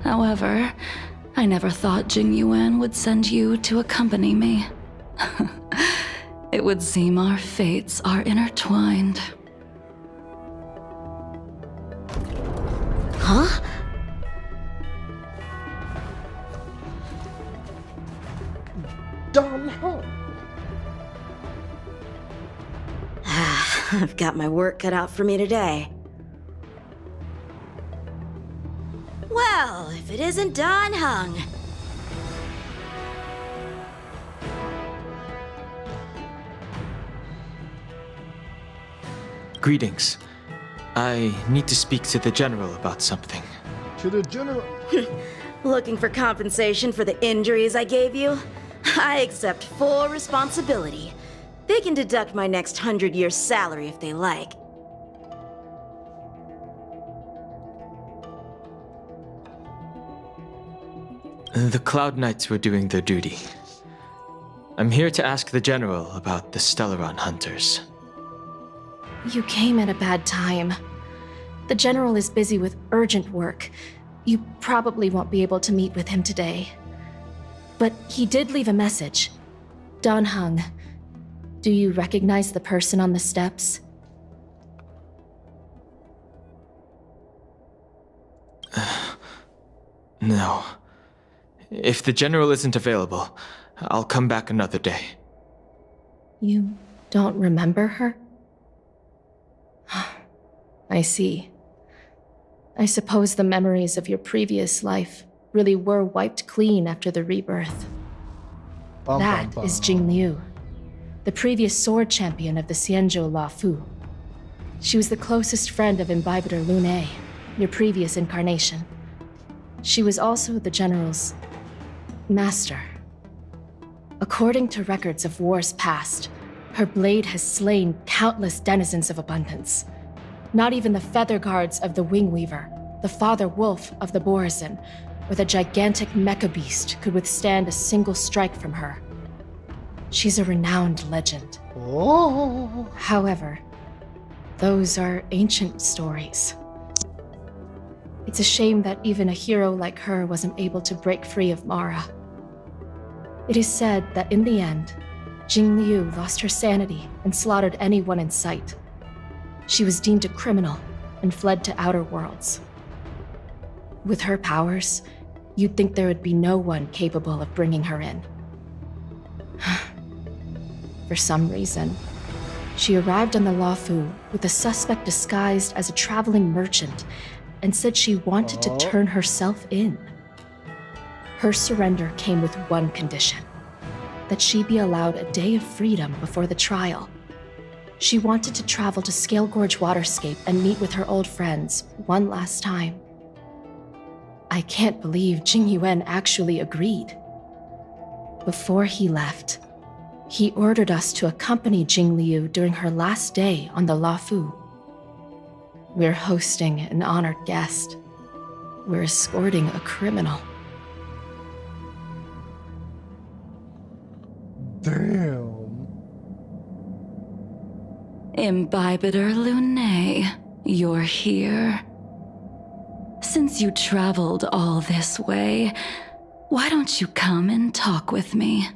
However, I never thought Jing Yuan would send you to accompany me. It would seem our fates are intertwined. Huh? Don Hong. I've got my work cut out for me today. Well, if it isn't Don Hung. Greetings. I need to speak to the General about something. To the General. Looking for compensation for the injuries I gave you? I accept full responsibility. They can deduct my next 100 years' salary if they like. The Cloud Knights were doing their duty. I'm here to ask the General about the Stellaron Hunters. You came at a bad time. The General is busy with urgent work. You probably won't be able to meet with him today. But he did leave a message. Don Hung. Do you recognize the person on the steps? No. If the General isn't available, I'll come back another day. You don't remember her? I see. I suppose the memories of your previous life really were wiped clean after the rebirth. That is Jing Liu, the previous sword champion of the Xianzhou Luofu. She was the closest friend of Imbibitor Lune, your previous incarnation. She was also the General's master. According to records of wars past, her blade has slain countless denizens of abundance. Not even the feather guards of the Wingweaver, the father wolf of the Borazon, or the gigantic mecha beast could withstand a single strike from her. She's a renowned legend. Oh. However, those are ancient stories. It's a shame that even a hero like her wasn't able to break free of Mara. It is said that in the end, Jing Liu lost her sanity and slaughtered anyone in sight. She was deemed a criminal and fled to outer worlds. With her powers, you'd think there would be no one capable of bringing her in. For some reason, she arrived on the Luofu with a suspect disguised as a traveling merchant and said she wanted to turn herself in. Her surrender came with one condition: that she be allowed a day of freedom before the trial. She wanted to travel to Scale Gorge Waterscape and meet with her old friends one last time. I can't believe Jing Yuan actually agreed. Before he left, he ordered us to accompany Jing Liu during her last day on the Luofu. We're hosting an honored guest. We're escorting a criminal. Damn. Imbibitor Lune, you're here. Since you traveled all this way, why don't you come and talk with me?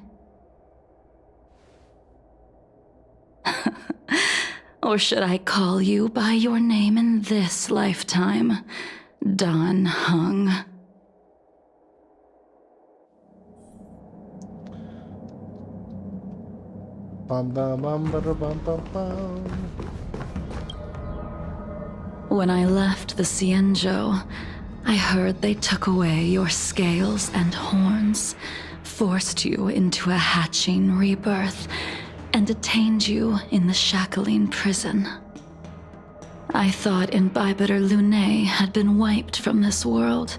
Or should I call you by your name in this lifetime, Don Hung? Bum bum bum bum bum bum bum. When I left the Cienjo, I heard they took away your scales and horns, forced you into a hatching rebirth, and detained you in the shackling prison. I thought Imbibitor Lunae had been wiped from this world,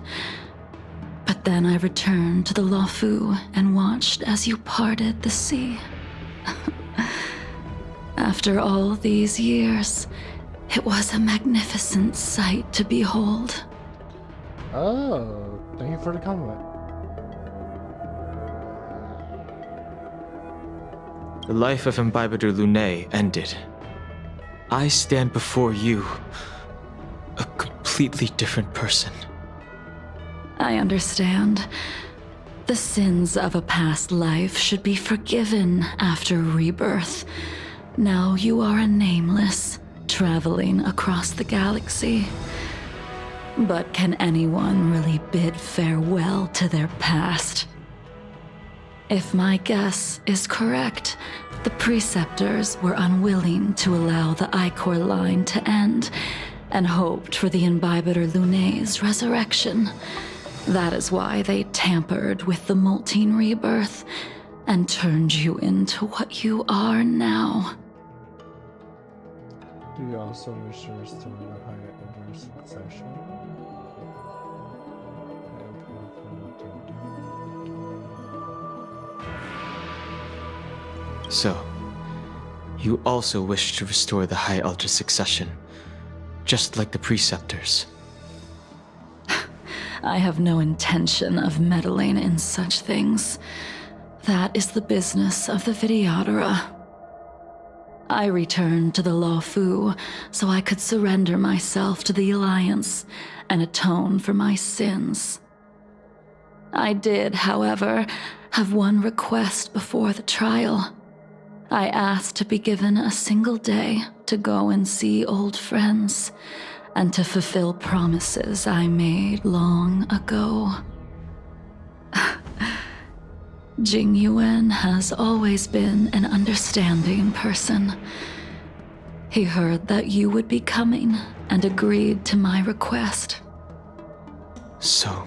but then I returned to the Luofu and watched as you parted the sea. After all these years, it was a magnificent sight to behold. Oh, thank you for the compliment. The life of Imbibitor Lunae ended. I stand before you, a completely different person. I understand. The sins of a past life should be forgiven after rebirth. Now you are a nameless, traveling across the galaxy. But can anyone really bid farewell to their past? If my guess is correct, the Preceptors were unwilling to allow the Ichor line to end, and hoped for the Imbibitor Lunae's resurrection. That is why they tampered with the molting rebirth, and turned you into what you are now. Do you also wish to restore the higher order succession? So, you also wish to restore the High Elder succession, just like the Preceptors. I have no intention of meddling in such things. That is the business of the Videodora. I returned to the Luofu so I could surrender myself to the Alliance and atone for my sins. I did, however, have one request before the trial. I asked to be given a single day to go and see old friends, and to fulfill promises I made long ago. Jing Yuan has always been an understanding person. He heard that you would be coming and agreed to my request. So,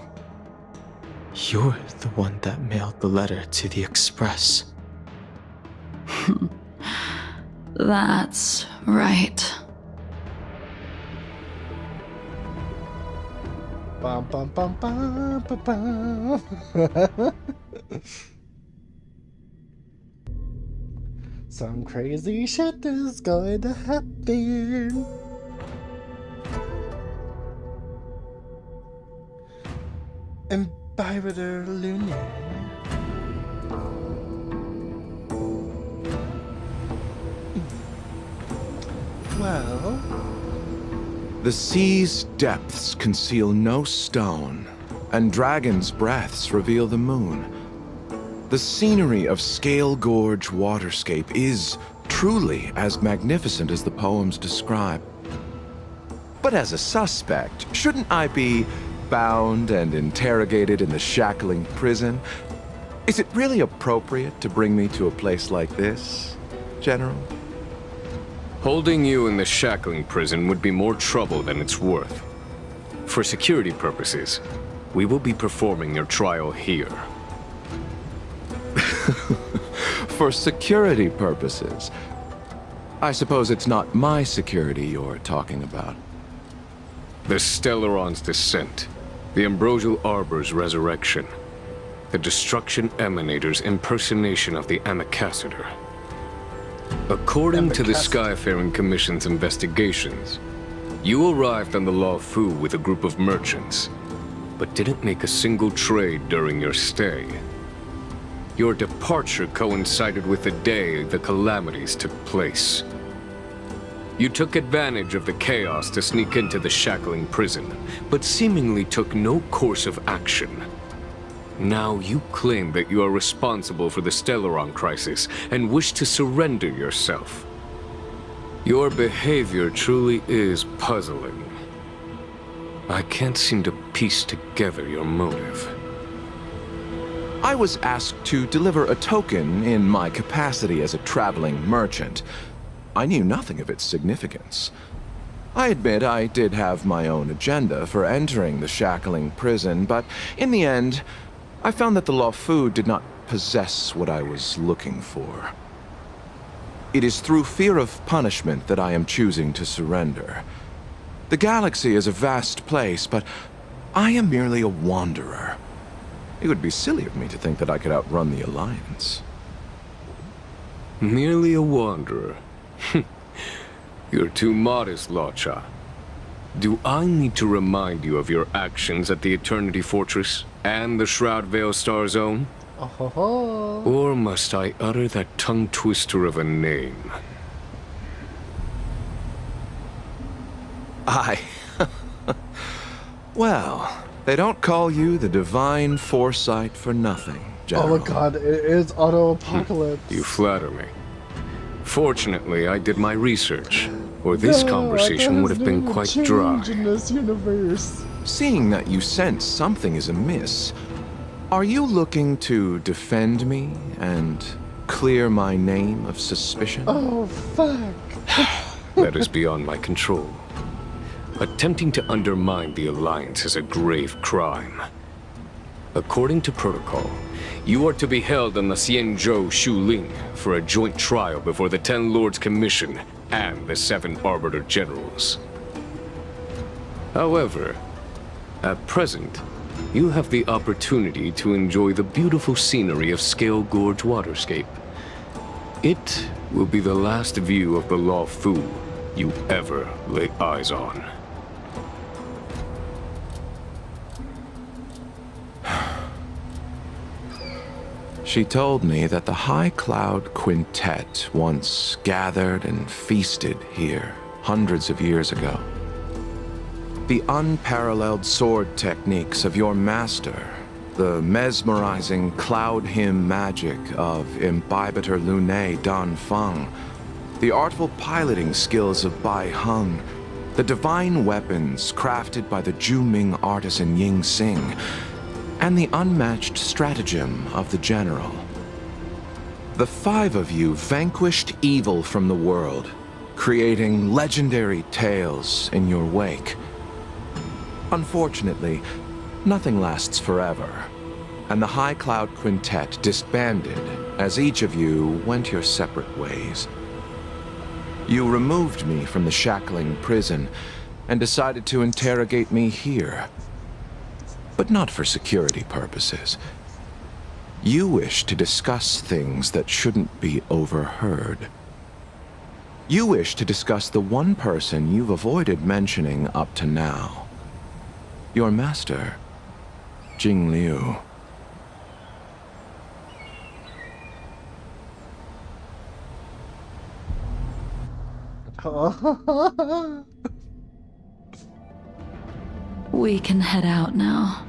you're the one that mailed the letter to the Express. That's right. Bum bum bum bum bum bum. Some crazy shit is going to happen. Imbibitor Lunae. Well, the sea's depths conceal no stone, and dragons' breaths reveal the moon. The scenery of Scale Gorge Waterscape is truly as magnificent as the poems describe. But as a suspect, shouldn't I be bound and interrogated in the shackling prison? Is it really appropriate to bring me to a place like this, General? Holding you in the shackling prison would be more trouble than it's worth. For security purposes, we will be performing your trial here. For security purposes? I suppose it's not my security you're talking about. The Stellaron's descent, the Ambrosial Arbor's resurrection, the Destruction Emanator's impersonation of the Amicassator. According to the Skyfaring Commission's investigations, you arrived on the Luofu with a group of merchants, but didn't make a single trade during your stay. Your departure coincided with the day the calamities took place. You took advantage of the chaos to sneak into the shackling prison, but seemingly took no course of action. Now you claim that you are responsible for the Stellaron crisis and wish to surrender yourself. Your behavior truly is puzzling. I can't seem to piece together your motive. I was asked to deliver a token in my capacity as a traveling merchant. I knew nothing of its significance. I admit I did have my own agenda for entering the shackling prison, but in the end, I found that the Lawfu did not possess what I was looking for. It is through fear of punishment that I am choosing to surrender. The galaxy is a vast place, but I am merely a wanderer. It would be silly of me to think that I could outrun the Alliance. Merely a wanderer. You're too modest, Locha. Do I need to remind you of your actions at the Eternity Fortress and the Shroud Veil Star Zone? Or must I utter that tongue twister of a name? Well, they don't call you the Divine Foresight for nothing, General. Oh my god, it is auto-apocalypse. You flatter me. Fortunately, I did my research, or this conversation would have been quite dry. In this universe. Seeing that you sense something is amiss, are you looking to defend me and clear my name of suspicion? Oh, fuck. That is beyond my control. Attempting to undermine the Alliance is a grave crime. According to protocol, you are to be held on the Xianzhou Shuling for a joint trial before the Ten Lords Commission and the 7 Arbiter Generals. However, at present, you have the opportunity to enjoy the beautiful scenery of Scale Gorge Waterscape. It will be the last view of the Lawfu you ever lay eyes on. She told me that the High Cloud Quintet once gathered and feasted here hundreds of years ago. The unparalleled sword techniques of your master, the mesmerizing cloud hymn magic of Imbibitor Lunae Dan Feng, the artful piloting skills of Bai Heng, the divine weapons crafted by the Juming artisan Ying Xing, and the unmatched stratagem of the General. The 5 of you vanquished evil from the world, creating legendary tales in your wake. Unfortunately, nothing lasts forever, and the High Cloud Quintet disbanded as each of you went your separate ways. You removed me from the shackling prison and decided to interrogate me here. But not for security purposes. You wish to discuss things that shouldn't be overheard. You wish to discuss the one person you've avoided mentioning up to now. Your master, Jing Liu. We can head out now.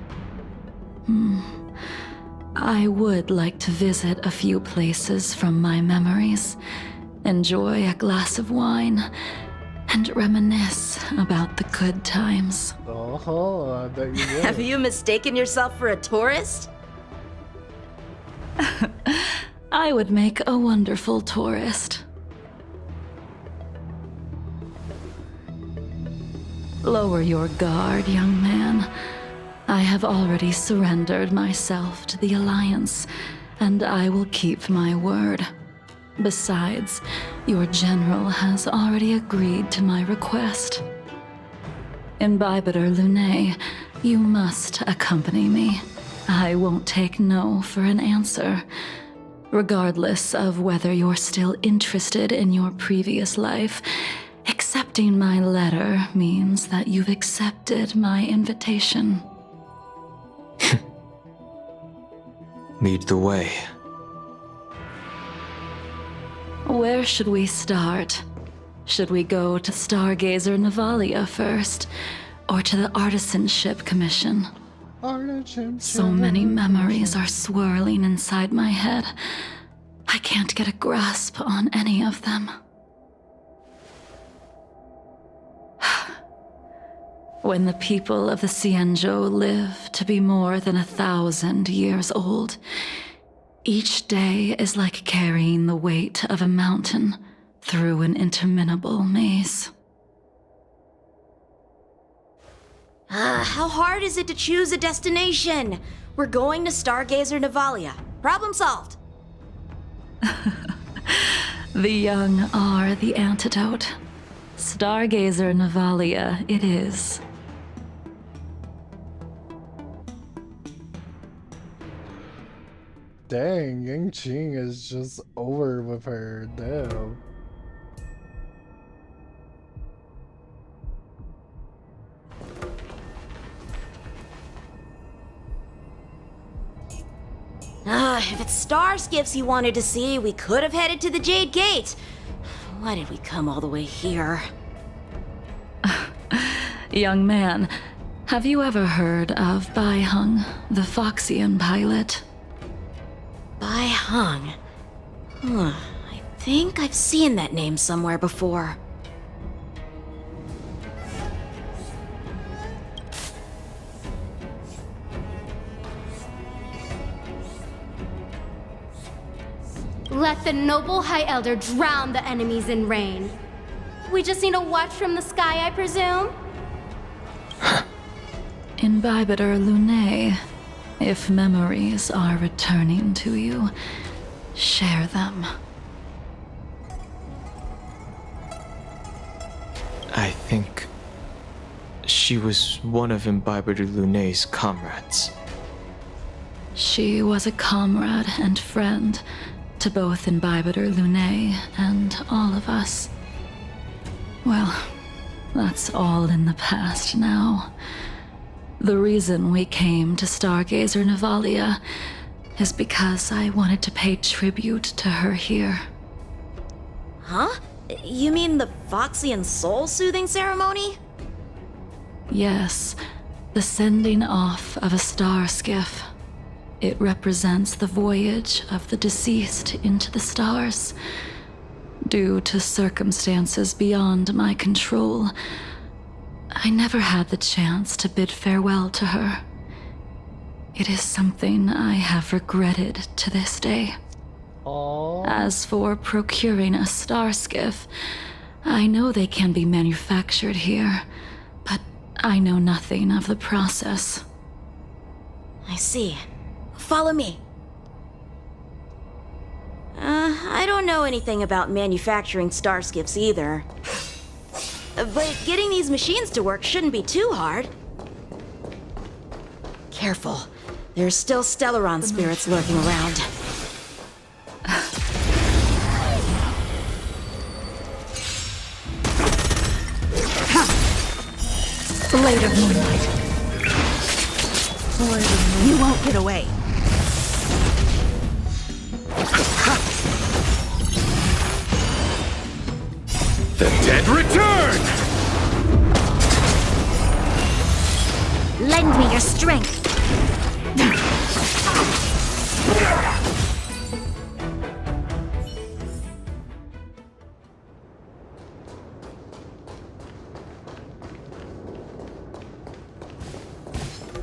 I would like to visit a few places from my memories, enjoy a glass of wine, and reminisce about the good times. I bet you will. Have you mistaken yourself for a tourist? I would make a wonderful tourist. Lower your guard, young man. I have already surrendered myself to the Alliance, and I will keep my word. Besides, your general has already agreed to my request. Imbibitor Lunae, you must accompany me. I won't take no for an answer, regardless of whether you're still interested in your previous life. Accepting my letter means that you've accepted my invitation. Lead the way. Where should we start? Should we go to Stargazer Navalia first, or to the Artisanship Commission? So many memories are swirling inside my head. I can't get a grasp on any of them. When the people of the Xianzhou live to be more than 1,000 years old, each day is like carrying the weight of a mountain through an interminable maze. How hard is it to choose a destination? We're going to Stargazer Navalia. Problem solved. The young are the antidote. Stargazer Navalia it is. Dang, Yang Qing is just over with her. Damn. If it's star skiffs you wanted to see, we could have headed to the Jade Gate. Why did we come all the way here? Young man, have you ever heard of Bai Hung, the Foxian pilot? Bai Hung. I think I've seen that name somewhere before. Let the noble High Elder drown the enemies in rain. We just need a watch from the sky, I presume? Imbibiter Lunae, if memories are returning to you, share them. I think she was one of Imbibiter Lunae's comrades. She was a comrade and friend to both Imbibiter Lunae and all of us. Well, that's all in the past now. The reason we came to Stargazer Navalia is because I wanted to pay tribute to her here. Huh? You mean the Foxian soul-soothing ceremony? Yes, the sending off of a star skiff. It represents the voyage of the deceased into the stars. Due to circumstances beyond my control, I never had the chance to bid farewell to her. It is something I have regretted to this day. As for procuring a star skiff, I know they can be manufactured here, but I know nothing of the process. I see. Follow me. I don't know anything about manufacturing star skiffs either. But getting these machines to work shouldn't be too hard. Careful. There's still Stellaron spirits lurking around. Blade of moonlight. You won't get away. The dead return! Lend me your strength.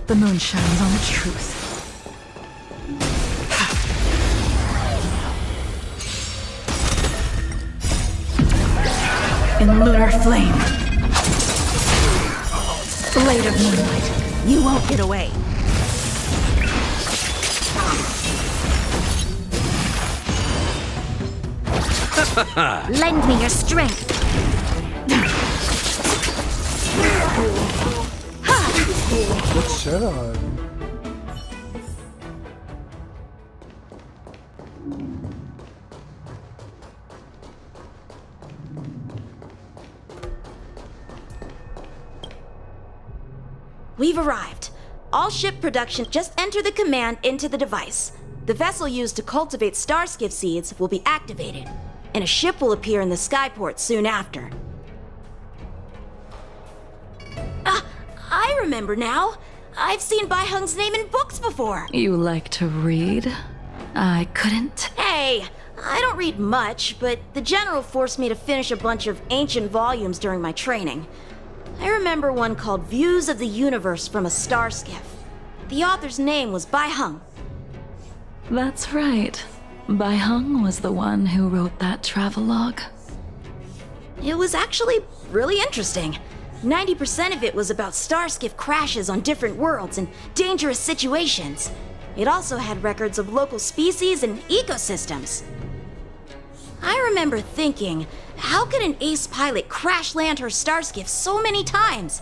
The moon shines on the truth. In lunar flame. Blade of moonlight. You won't get away. Lend me your strength. What shit on? We've arrived. All ship production just enter the command into the device. The vessel used to cultivate starskiff seeds will be activated, and a ship will appear in the skyport soon after. I remember now. I've seen Bai Hung's name in books before. You like to read? I couldn't. Hey, I don't read much, but the general forced me to finish a bunch of ancient volumes during my training. I remember one called Views of the Universe from a Star Skiff. The author's name was Bai Hung. That's right. Bai Hung was the one who wrote that travelogue. It was actually really interesting. 90% of it was about starskiff crashes on different worlds and dangerous situations. It also had records of local species and ecosystems. I remember thinking, how could an ace pilot crash land her starskiff so many times?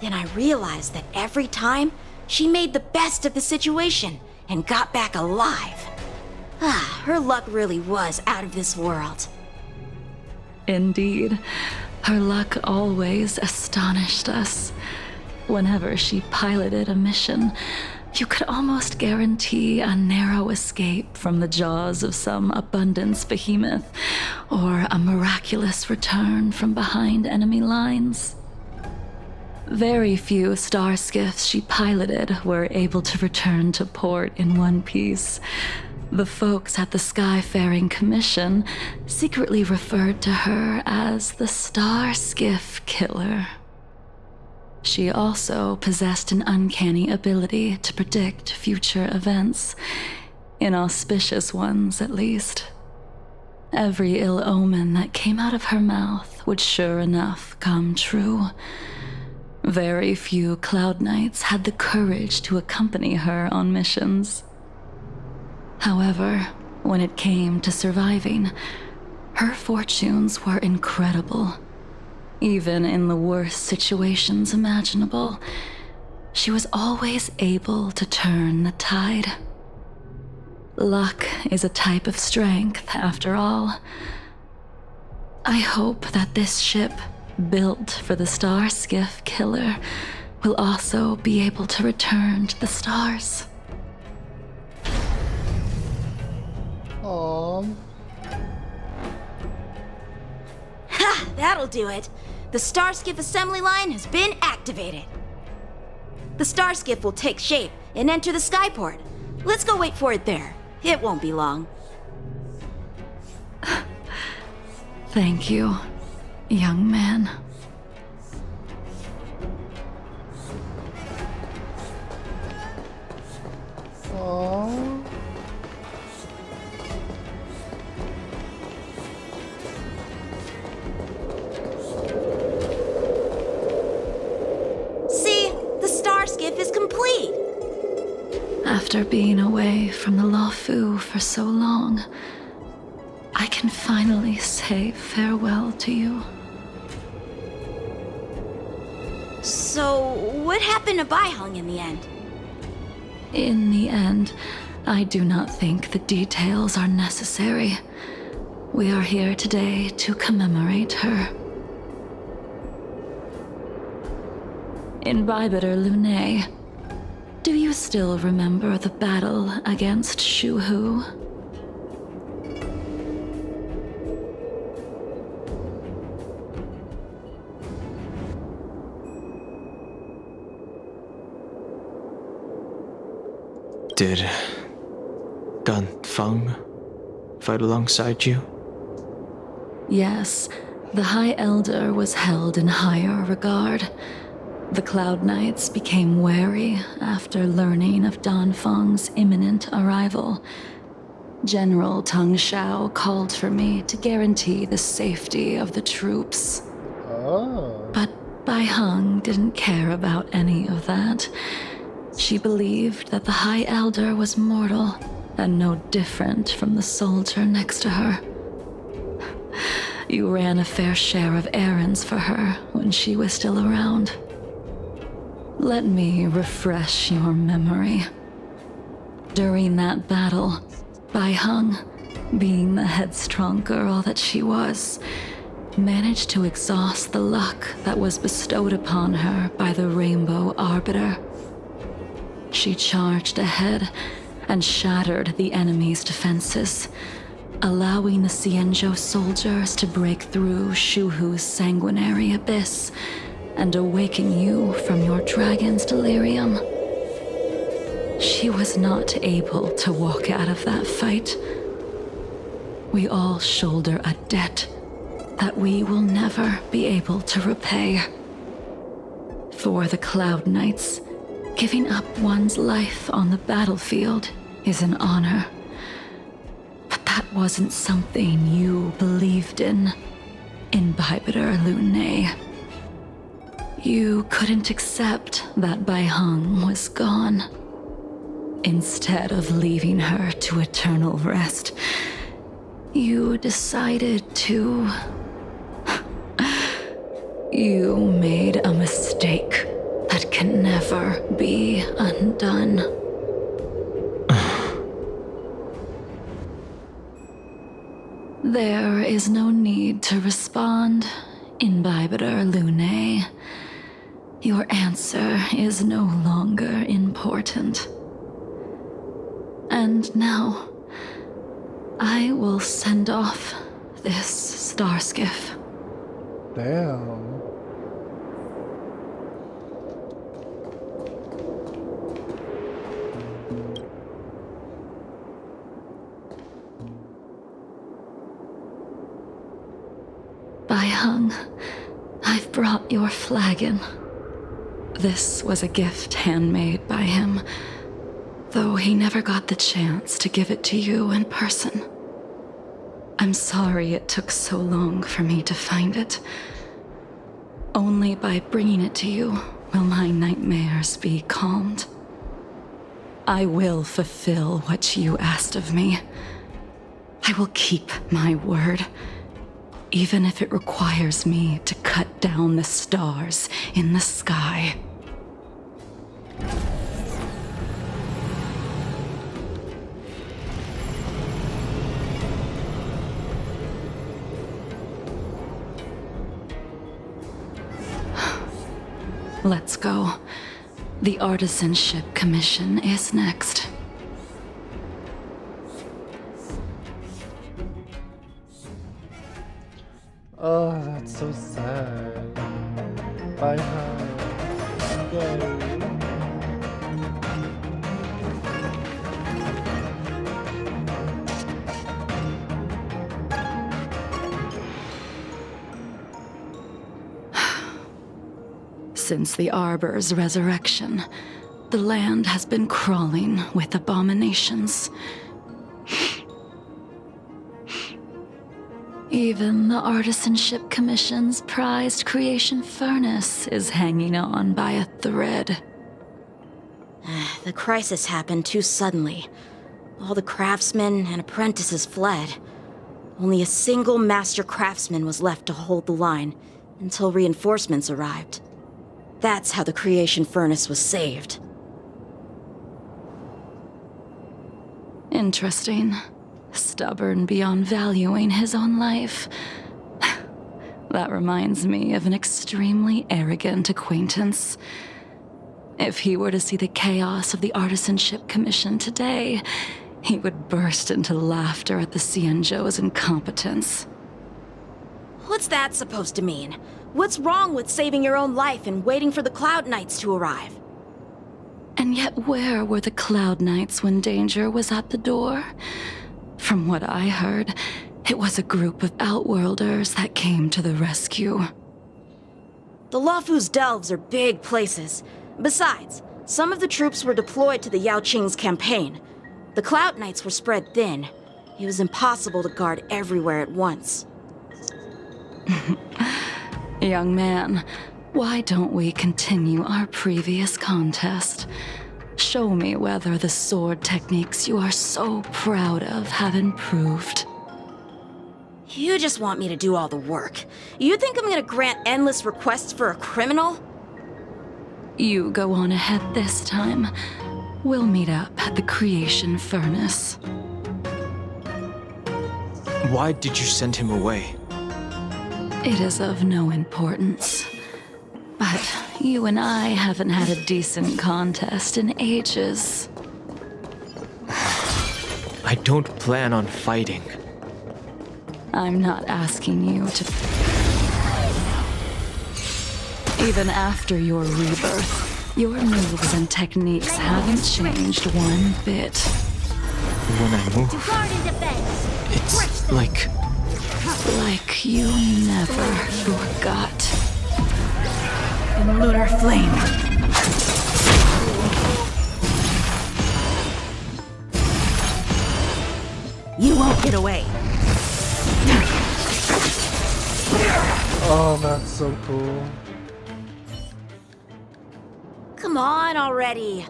Then I realized that every time, she made the best of the situation and got back alive. Her luck really was out of this world. Indeed. Her luck always astonished us. Whenever she piloted a mission, you could almost guarantee a narrow escape from the jaws of some abundance behemoth, or a miraculous return from behind enemy lines. Very few star skiffs she piloted were able to return to port in one piece. The folks at the Skyfaring Commission secretly referred to her as the Star Skiff Killer. She also possessed an uncanny ability to predict future events, inauspicious ones at least. Every ill omen that came out of her mouth would sure enough come true. Very few Cloud Knights had the courage to accompany her on missions. However, when it came to surviving, her fortunes were incredible. Even in the worst situations imaginable, she was always able to turn the tide. Luck is a type of strength, after all. I hope that this ship, built for the Star Skiff Killer, will also be able to return to the stars. Ha! That'll do it. The Starskiff assembly line has been activated. The Starskiff will take shape and enter the skyport. Let's go wait for it there. It won't be long. Thank you, young man. Aww. See, the Starskiff is complete. After being away from the Luofu for so long, I can finally say farewell to you. So, what happened to Bai Hung in the end? In the end, I do not think the details are necessary. We are here today to commemorate her. Imbibitor Lunae, do you still remember the battle against Shuhu? Did Ganfeng fight alongside you? Yes, the High Elder was held in higher regard. The Cloud Knights became wary after learning of Danfeng's imminent arrival. General Teng Shao called for me to guarantee the safety of the troops. But Bai Hung didn't care about any of that. She believed that the High Elder was mortal and no different from the soldier next to her. You ran a fair share of errands for her when she was still around. Let me refresh your memory. During that battle, Bai Hung, being the headstrong girl that she was, managed to exhaust the luck that was bestowed upon her by the Rainbow Arbiter. She charged ahead and shattered the enemy's defenses, allowing the Xianzhou soldiers to break through Shuhu's sanguinary abyss and awaken you from your dragon's delirium. She was not able to walk out of that fight. We all shoulder a debt that we will never be able to repay. for the Cloud Knights, giving up one's life on the battlefield is an honor. But that wasn't something you believed in, Imbibitor Lunae. You couldn't accept that Bai Heng was gone. Instead of leaving her to eternal rest, you decided to... You made a mistake that can never be undone. There is no need to respond, Imbibitor Lunae. Your answer is no longer important. And now, I will send off this star skiff. Damn. Bai Heng, I've brought your flagon. This was a gift handmade by him, though he never got the chance to give it to you in person. I'm sorry it took so long for me to find it. Only by bringing it to you will my nightmares be calmed. I will fulfill what you asked of me. I will keep my word, even if it requires me to cut down the stars in the sky. Let's go. The Artisanship Commission is next. Oh, that's so sad. Bye, Heng. Yay. Since the Arbor's resurrection, the land has been crawling with abominations. Even the Artisanship Commission's prized creation furnace is hanging on by a thread. The crisis happened too suddenly. All the craftsmen and apprentices fled. Only a single master craftsman was left to hold the line until reinforcements arrived. That's how the creation furnace was saved. Interesting. Stubborn beyond valuing his own life. That reminds me of an extremely arrogant acquaintance. If he were to see the chaos of the Artisanship Commission today, he would burst into laughter at the Xianzhou's incompetence. What's that supposed to mean? What's wrong with saving your own life and waiting for the Cloud Knights to arrive? And yet where were the Cloud Knights when danger was at the door? From what I heard, it was a group of Outworlders that came to the rescue. The Luofu's delves are big places. Besides, some of the troops were deployed to the Yaoqing's campaign. The Cloud Knights were spread thin. It was impossible to guard everywhere at once. Young man, why don't we continue our previous contest? Show me whether the sword techniques you are so proud of have improved. You just want me to do all the work. You think I'm gonna grant endless requests for a criminal? You go on ahead this time. We'll meet up at the creation furnace. Why did you send him away? It is of no importance. But you and I haven't had a decent contest in ages. I don't plan on fighting. I'm not asking you to... Even after your rebirth, your moves and techniques haven't changed one bit. When I move, it's like you never forgot. In lunar flame. You won't get away. Oh, that's so cool. Come on already.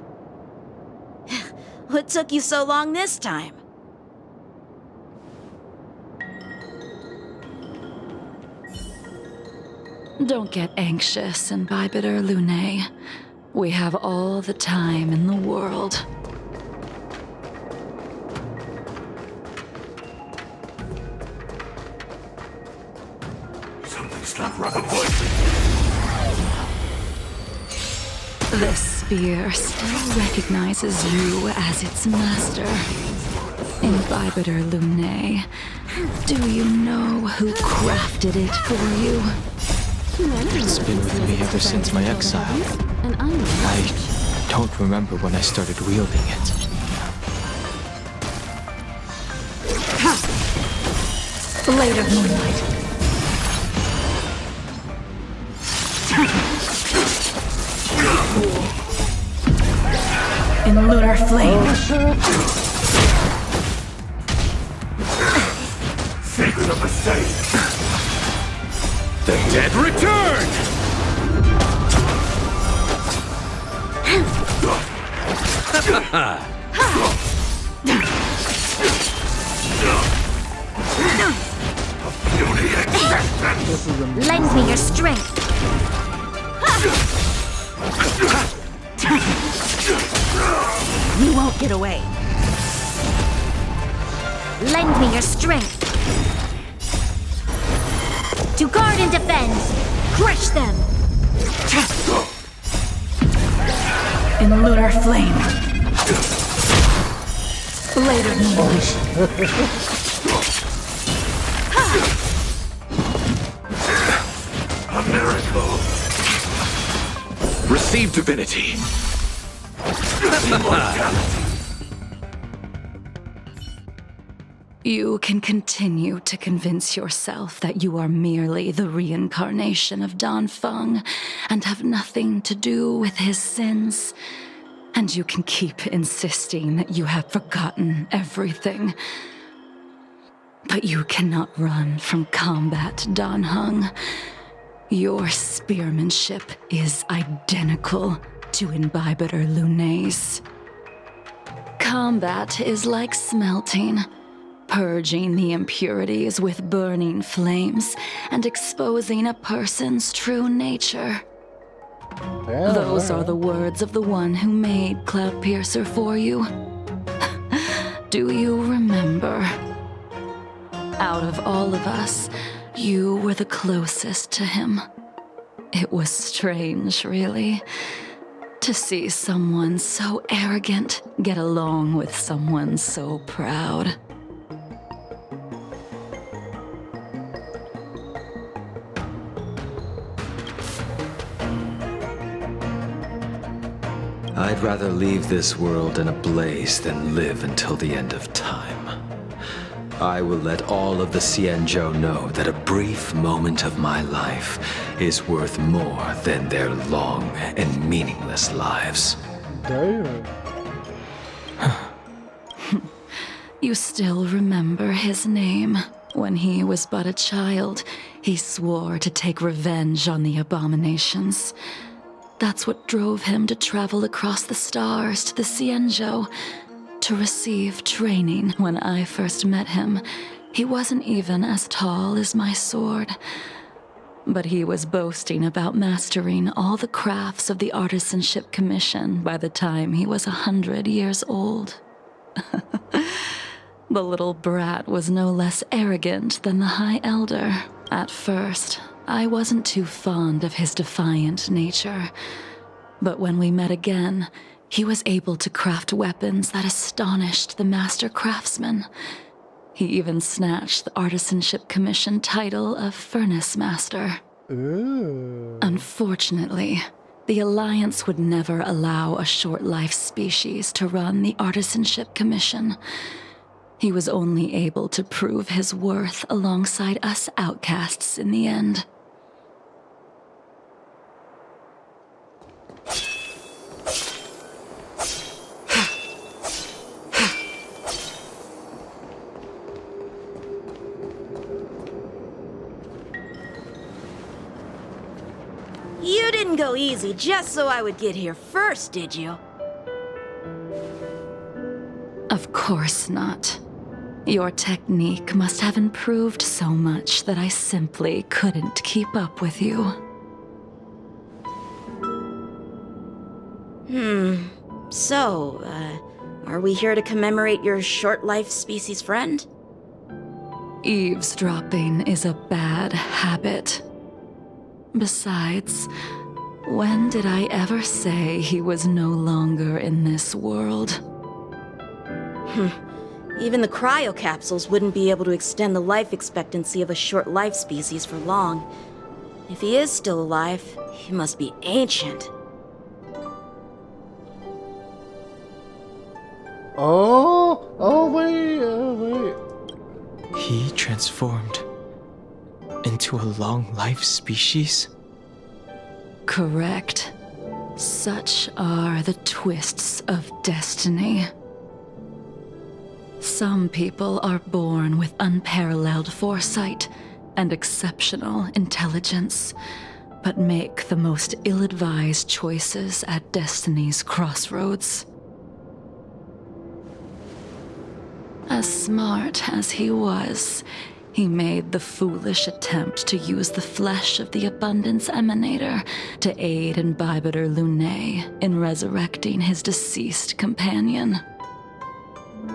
What took you so long this time? Don't get anxious, Imbibitor Lunae. We have all the time in the world. Something's not right. This spear still recognizes you as its master. Imbibitor Lunae, do you know who crafted it for you? It's been with me ever since my exile. I don't remember when I started wielding it. Blade of Moonlight. In lunar flame. Secret of the safe. The dead return! Lend me your strength. You won't get away. Lend me your strength. To guard and defend. Crush them. In lunar flame. Blade of Moonlight. A miracle. Receive divinity. You can continue to convince yourself that you are merely the reincarnation of Dan Feng and have nothing to do with his sins. And you can keep insisting that you have forgotten everything. But you cannot run from combat, Dan Heng. Your spearmanship is identical to Imbibitor Lunae's. Combat is like smelting, purging the impurities with burning flames and exposing a person's true nature. Those are the words of the one who made Cloudpiercer for you. Do you remember? Out of all of us, you were the closest to him. It was strange, really, to see someone so arrogant get along with someone so proud. I'd rather leave this world in a blaze than live until the end of time. I will let all of the Xianzhou know that a brief moment of my life is worth more than their long and meaningless lives. Damn. You still remember his name. When he was but a child, he swore to take revenge on the abominations. That's what drove him to travel across the stars to the Xianzhou to receive training. When I first met him, he wasn't even as tall as my sword. But he was boasting about mastering all the crafts of the Artisanship Commission by the time he was 100 years old. The little brat was no less arrogant than the High Elder. At first, I wasn't too fond of his defiant nature. But when we met again, he was able to craft weapons that astonished the master craftsman. He even snatched the Artisanship Commission title of Furnace Master. Ooh. Unfortunately, the Alliance would never allow a short-life species to run the Artisanship Commission. He was only able to prove his worth alongside us outcasts in the end. didn't go easy just so I would get here first, did you? Of course not. Your technique must have improved so much that I simply couldn't keep up with you. So, are we here to commemorate your short-life species friend? Eavesdropping is a bad habit. Besides, when did I ever say he was no longer in this world? Even the cryocapsules wouldn't be able to extend the life expectancy of a short-life species for long. If he is still alive, he must be ancient. Wait. He transformed into a long-life species? Correct. Such are the twists of destiny. Some people are born with unparalleled foresight and exceptional intelligence, but make the most ill-advised choices at destiny's crossroads. As smart as he was, he made the foolish attempt to use the flesh of the Abundance Emanator to aid Imbibitor Lunae in resurrecting his deceased companion.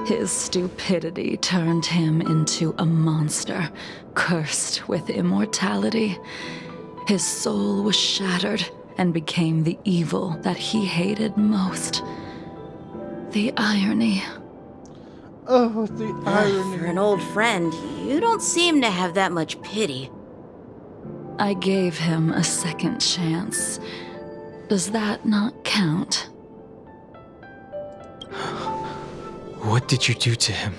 His stupidity turned him into a monster, cursed with immortality. His soul was shattered and became the evil that he hated most. The irony. Oh, the irony. For an old friend, you don't seem to have that much pity. I gave him a second chance. Does that not count? What did you do to him?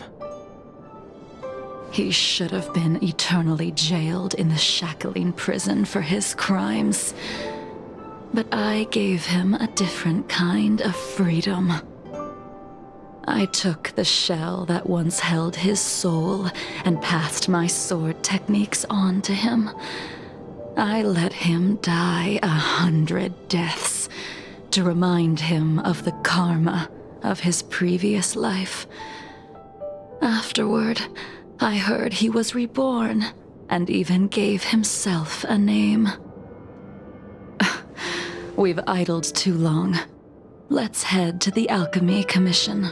He should have been eternally jailed in the shackling prison for his crimes. But I gave him a different kind of freedom. I took the shell that once held his soul and passed my sword techniques on to him. I let him die 100 deaths to remind him of the karma of his previous life. Afterward, I heard he was reborn and even gave himself a name. We've idled too long. Let's head to the Alchemy Commission.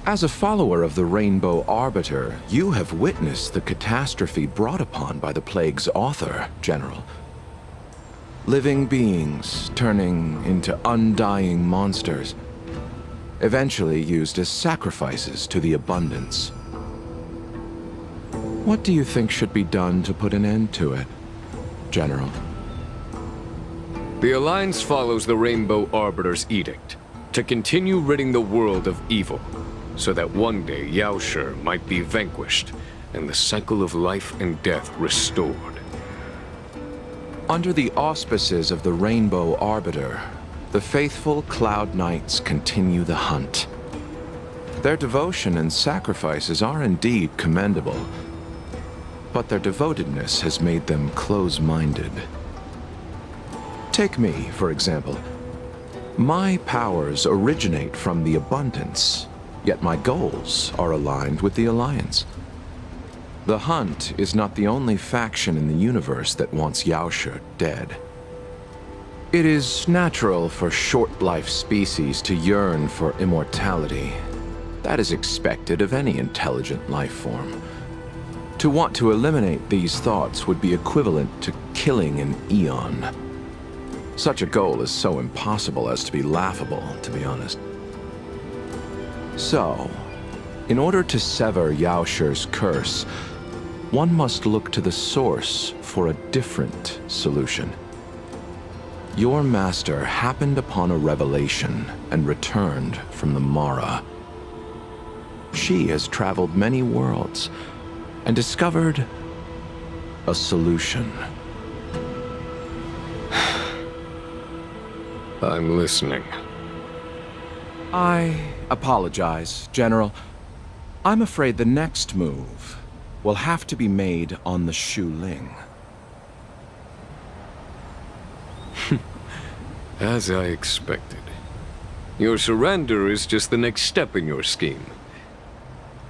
As a follower of the Rainbow Arbiter, you have witnessed the catastrophe brought upon by the plague's author, General. Living beings turning into undying monsters, eventually used as sacrifices to the Abundance. What do you think should be done to put an end to it, General? The Alliance follows the Rainbow Arbiter's edict to continue ridding the world of evil, so that one day Yaoshi might be vanquished and the cycle of life and death restored. Under the auspices of the Rainbow Arbiter, the faithful Cloud Knights continue the hunt. Their devotion and sacrifices are indeed commendable, but their devotedness has made them close-minded. Take me, for example. My powers originate from the Abundance, yet my goals are aligned with the Alliance. The Hunt is not the only faction in the universe that wants Yaoshi dead. It is natural for short-life species to yearn for immortality. That is expected of any intelligent life form. To want to eliminate these thoughts would be equivalent to killing an eon. Such a goal is so impossible as to be laughable, to be honest. So, in order to sever Yaoshi's curse, one must look to the source for a different solution. Your master happened upon a revelation and returned from the Mara. She has traveled many worlds and discovered a solution. I'm listening. I apologize, General. I'm afraid the next move will have to be made on the Shu Ling. As I expected. Your surrender is just the next step in your scheme.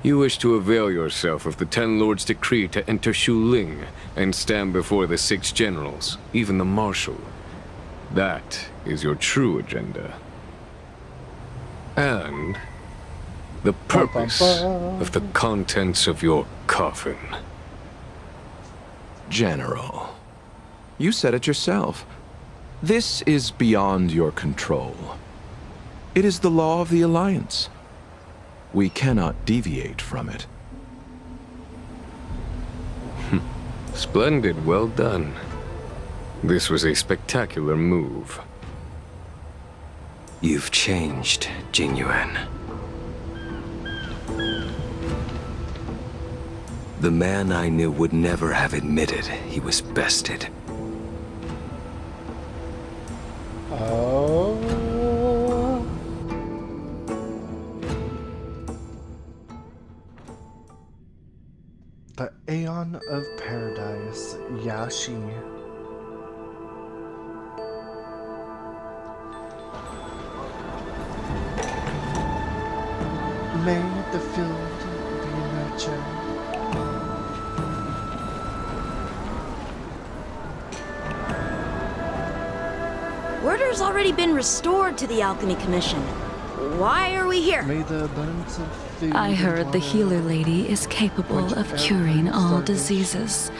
You wish to avail yourself of the Ten Lords' decree to enter Shu Ling and stand before the 6 generals, even the Marshal. That is your true agenda. And the purpose of the contents of your coffin. General, you said it yourself. This is beyond your control. It is the law of the Alliance. We cannot deviate from it. Splendid, well done. This was a spectacular move. You've changed, Jingyuan. The man I knew would never have admitted he was bested. Oh. The Aeon of Paradise, Yashi. May the field be nurtured. Order's already been restored to the Alchemy Commission. Why are we here? May the abundance of food I heard the and healer lady is capable of curing all diseases.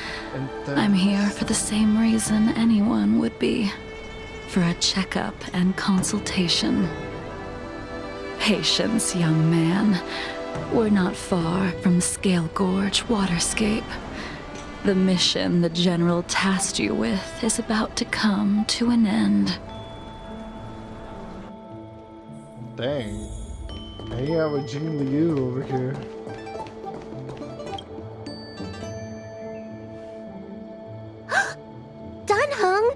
I'm here for the same reason anyone would be. For a checkup and consultation. Patience, young man. We're not far from Scale Gorge Waterscape. The mission the General tasked you with is about to come to an end. Dang. Hanging out with Jing Liu over here. Dunhung,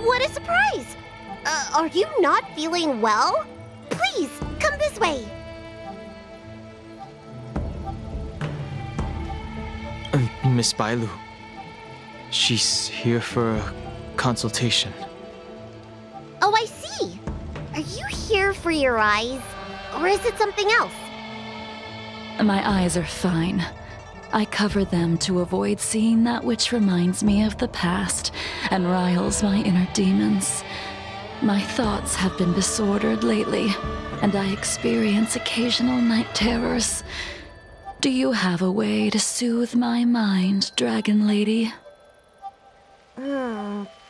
what a surprise! Are you not feeling well? Please, come this way. Miss Bailu. She's here for a consultation. Oh, I see. Are you here for your eyes? Or is it something else? My eyes are fine. I cover them to avoid seeing that which reminds me of the past and riles my inner demons. My thoughts have been disordered lately, and I experience occasional night terrors. Do you have a way to soothe my mind, Dragon Lady?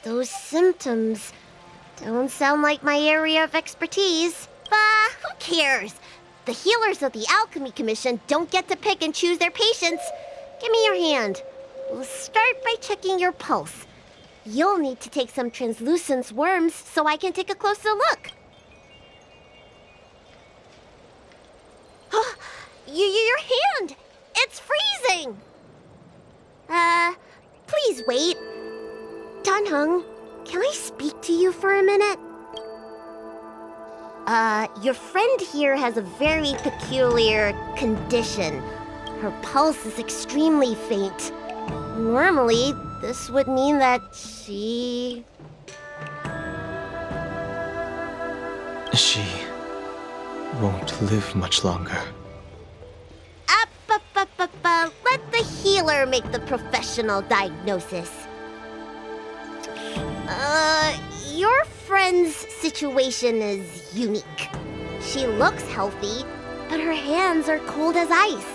Those symptoms don't sound like my area of expertise. But who cares? The healers of the Alchemy Commission don't get to pick and choose their patients. Give me your hand. We'll start by checking your pulse. You'll need to take some translucent worms so I can take a closer look. Your hand! It's freezing! Please wait. Dunhung, can I speak to you for a minute? Your friend here has a very peculiar condition. Her pulse is extremely faint. Normally, this would mean that she won't live much longer. Let the healer make the professional diagnosis. Your friend's situation is unique. She looks healthy, but her hands are cold as ice.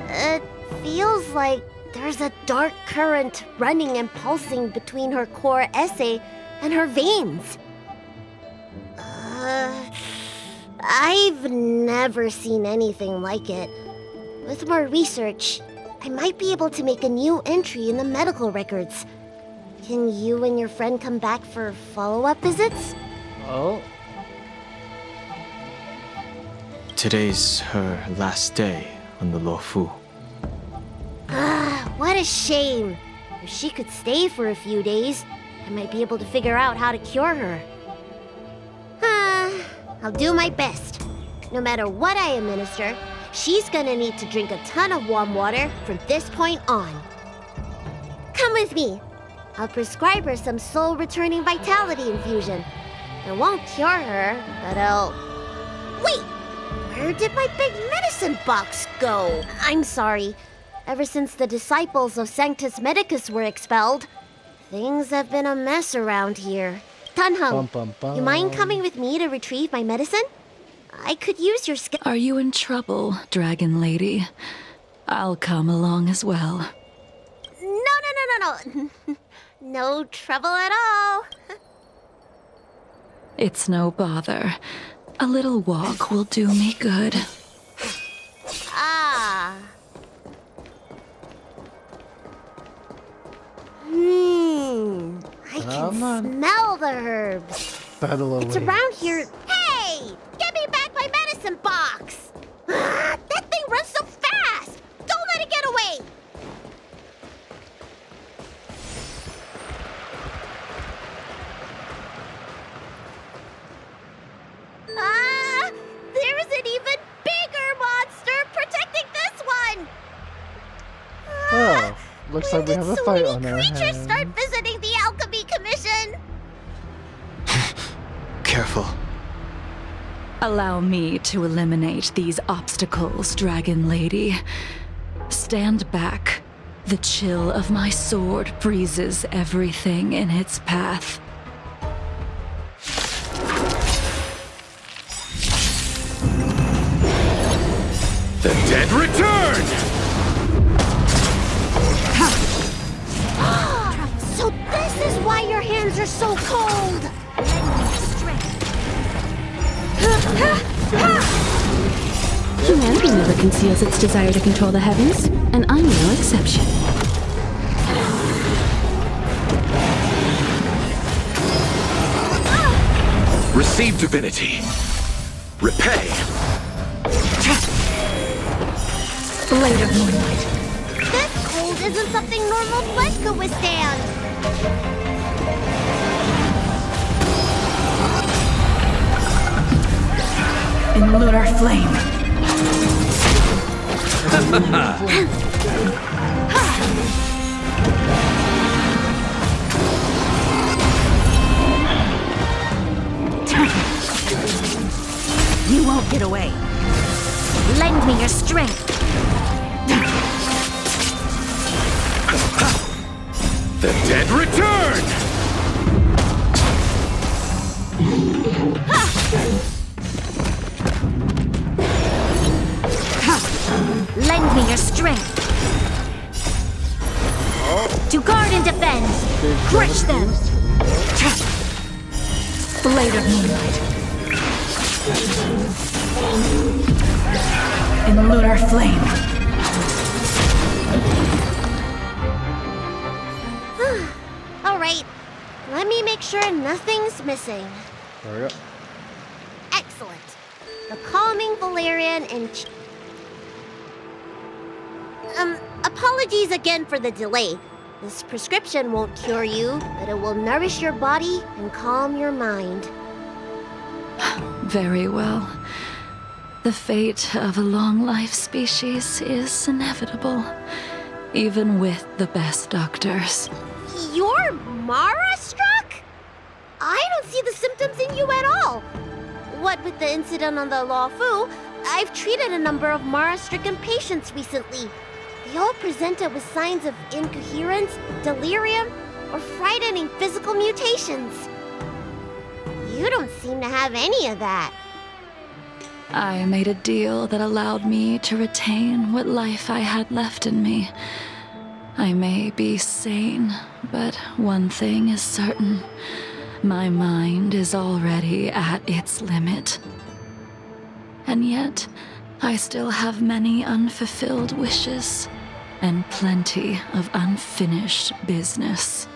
It feels like there's a dark current running and pulsing between her core esse and her veins. I've never seen anything like it. With more research, I might be able to make a new entry in the medical records. Can you and your friend come back for follow-up visits? Oh. Today's her last day on the Luofu. What a shame. If she could stay for a few days, I might be able to figure out how to cure her. I'll do my best. No matter what I administer, she's gonna need to drink a ton of warm water from this point on. Come with me. I'll prescribe her some soul-returning vitality infusion. It won't cure her, but I'll... Wait! Where did my big medicine box go? I'm sorry. Ever since the disciples of Sanctus Medicus were expelled, things have been a mess around here. Tunhung, you mind coming with me to retrieve my medicine? I could use your skill. Are you in trouble, Dragon Lady? I'll come along as well. No. No trouble at all. It's no bother. A little walk will do me good. Ah. I can smell the herbs. It's around here. Hey! Give me back my medicine box! That thing runs so fast! Don't let it get away! There's an even bigger monster protecting this one! Oh, looks like we have a fight on our Creatures hands. start visiting the Alchemy Commission! Careful. Allow me to eliminate these obstacles, Dragon Lady. Stand back. The chill of my sword freezes everything in its path. The dead return! So this is why your hands are so cold! Humanity never conceals its desire to control the heavens, and I'm no exception. Receive divinity. Repay. Blade of Moonlight. This cold isn't something normal flesh could withstand! In lunar flame. You won't get away. Lend me your strength. The dead return! Lend me your strength. To guard and defend. Crush them. Blade of Moonlight. In lunar flame. All right. Let me make sure nothing's missing. There we go. Excellent. The calming valerian and... apologies again for the delay. This prescription won't cure you, but it will nourish your body and calm your mind. Very well. The fate of a long-life species is inevitable, even with the best doctors. You're Mara-struck? I don't see the symptoms in you at all. What with the incident on the Law Fu, I've treated a number of Mara-stricken patients recently. They all presented with signs of incoherence, delirium, or frightening physical mutations. You don't seem to have any of that. I made a deal that allowed me to retain what life I had left in me. I may be sane, but one thing is certain. My mind is already at its limit. And yet, I still have many unfulfilled wishes, and plenty of unfinished business.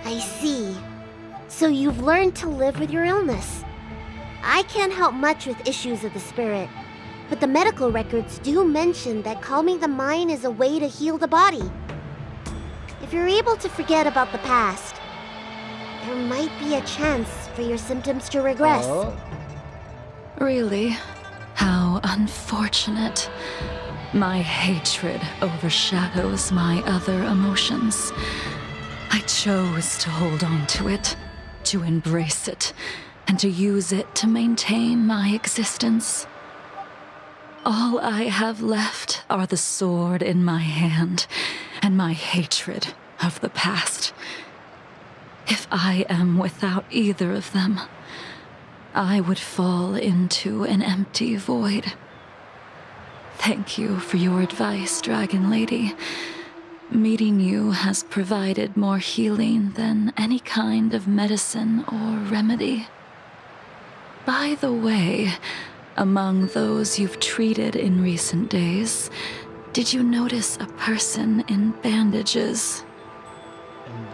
I see. So you've learned to live with your illness. I can't help much with issues of the spirit, but the medical records do mention that calming the mind is a way to heal the body. If you're able to forget about the past, there might be a chance for your symptoms to regress. Really? How unfortunate. My hatred overshadows my other emotions. I chose to hold on to it, to embrace it, and to use it to maintain my existence. All I have left are the sword in my hand and my hatred of the past. If I am without either of them, I would fall into an empty void. Thank you for your advice, Dragon Lady. Meeting you has provided more healing than any kind of medicine or remedy. By the way, among those you've treated in recent days, did you notice a person in bandages?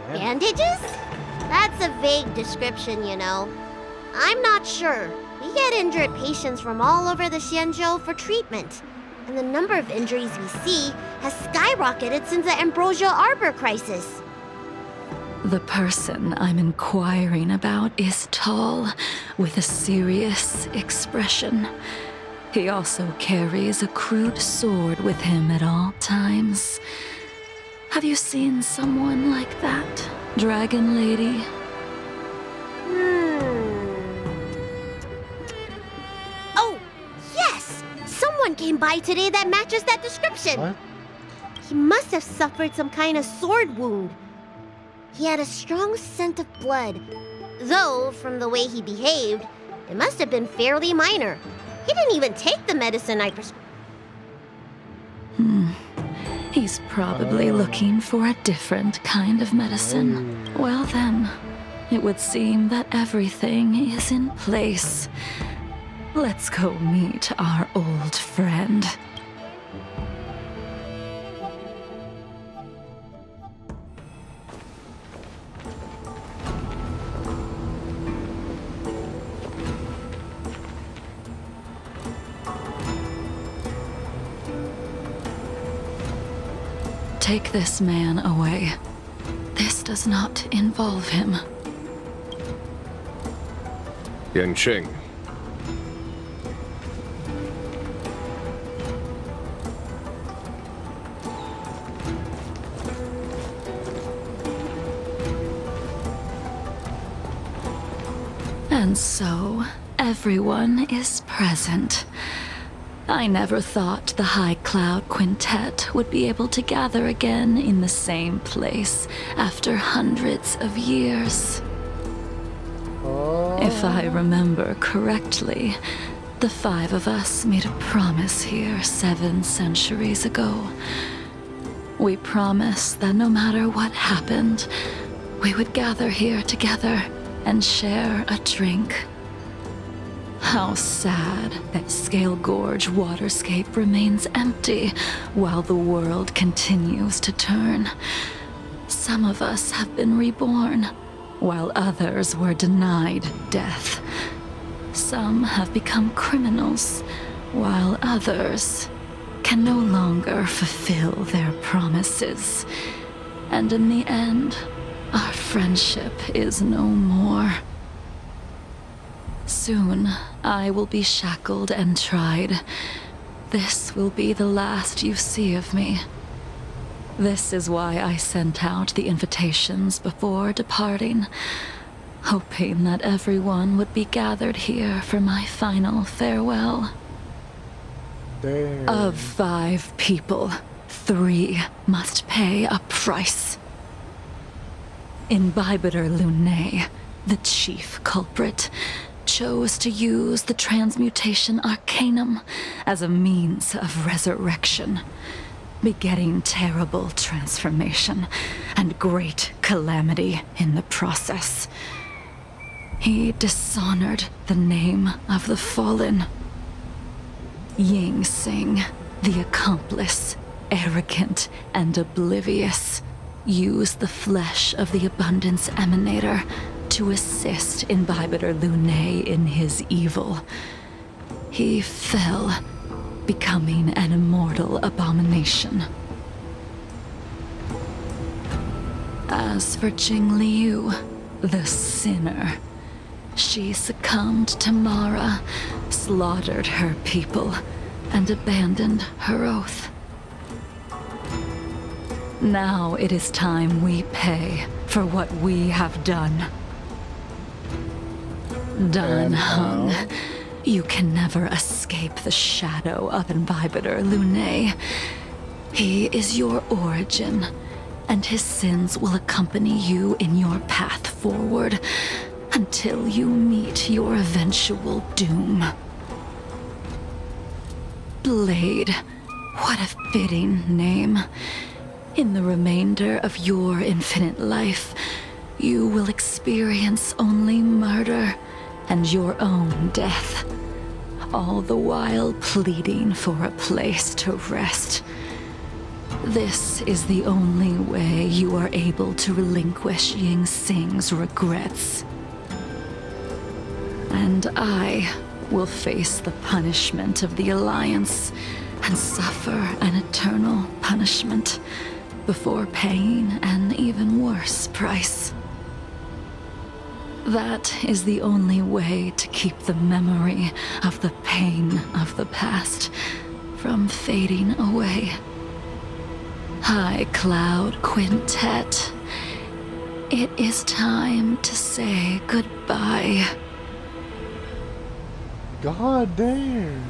Bandages? That's a vague description, you know. I'm not sure. We get injured patients from all over the Xianzhou for treatment. And the number of injuries we see has skyrocketed since the Ambrosial Arbor crisis. The person I'm inquiring about is tall, with a serious expression. He also carries a crude sword with him at all times. Have you seen someone like that, Dragon Lady? Oh, yes! Someone came by today that matches that description. What? He must have suffered some kind of sword wound. He had a strong scent of blood. Though, from the way he behaved, it must have been fairly minor. He didn't even take the medicine I prescribed. He's probably looking for a different kind of medicine. Well then, it would seem that everything is in place. Let's go meet our old friend. Take this man away. This does not involve him. Yanqing. And so, everyone is present. I never thought the High Cloud Quintet would be able to gather again in the same place after hundreds of years. If I remember correctly, the five of us made a promise here 7 centuries ago. We promised that no matter what happened, we would gather here together and share a drink. How sad that Scale Gorge waterscape remains empty while the world continues to turn. Some of us have been reborn, while others were denied death. Some have become criminals, while others can no longer fulfill their promises. And in the end, our friendship is no more. Soon, I will be shackled and tried. This will be the last you see of me. This is why I sent out the invitations before departing, hoping that everyone would be gathered here for my final farewell. Damn. Of 5 people, 3 must pay a price. Imbibitor Lunae, the chief culprit, chose to use the transmutation arcanum as a means of resurrection, begetting terrible transformation and great calamity in the process. He dishonored the name of the fallen. Ying Sing, the accomplice, arrogant and oblivious, used the flesh of the Abundance Emanator to assist Imbibitor Lunae in his evil. He fell, becoming an immortal abomination. As for Jing Liu, the sinner, She succumbed to Mara, slaughtered her people, and abandoned her oath. Now it is time we pay for what we have done. Dan Heng, you can never escape the shadow of Imbibitor Lune. He is your origin, and his sins will accompany you in your path forward until you meet your eventual doom. Blade, what a fitting name. In the remainder of your infinite life, you will experience only murder and your own death, all the while pleading for a place to rest. This is the only way you are able to relinquish Ying Sing's regrets. And I will face the punishment of the Alliance and suffer an eternal punishment before paying an even worse price. That is the only way to keep the memory of the pain of the past from fading away. High Cloud Quintet, it is time to say goodbye. God damn.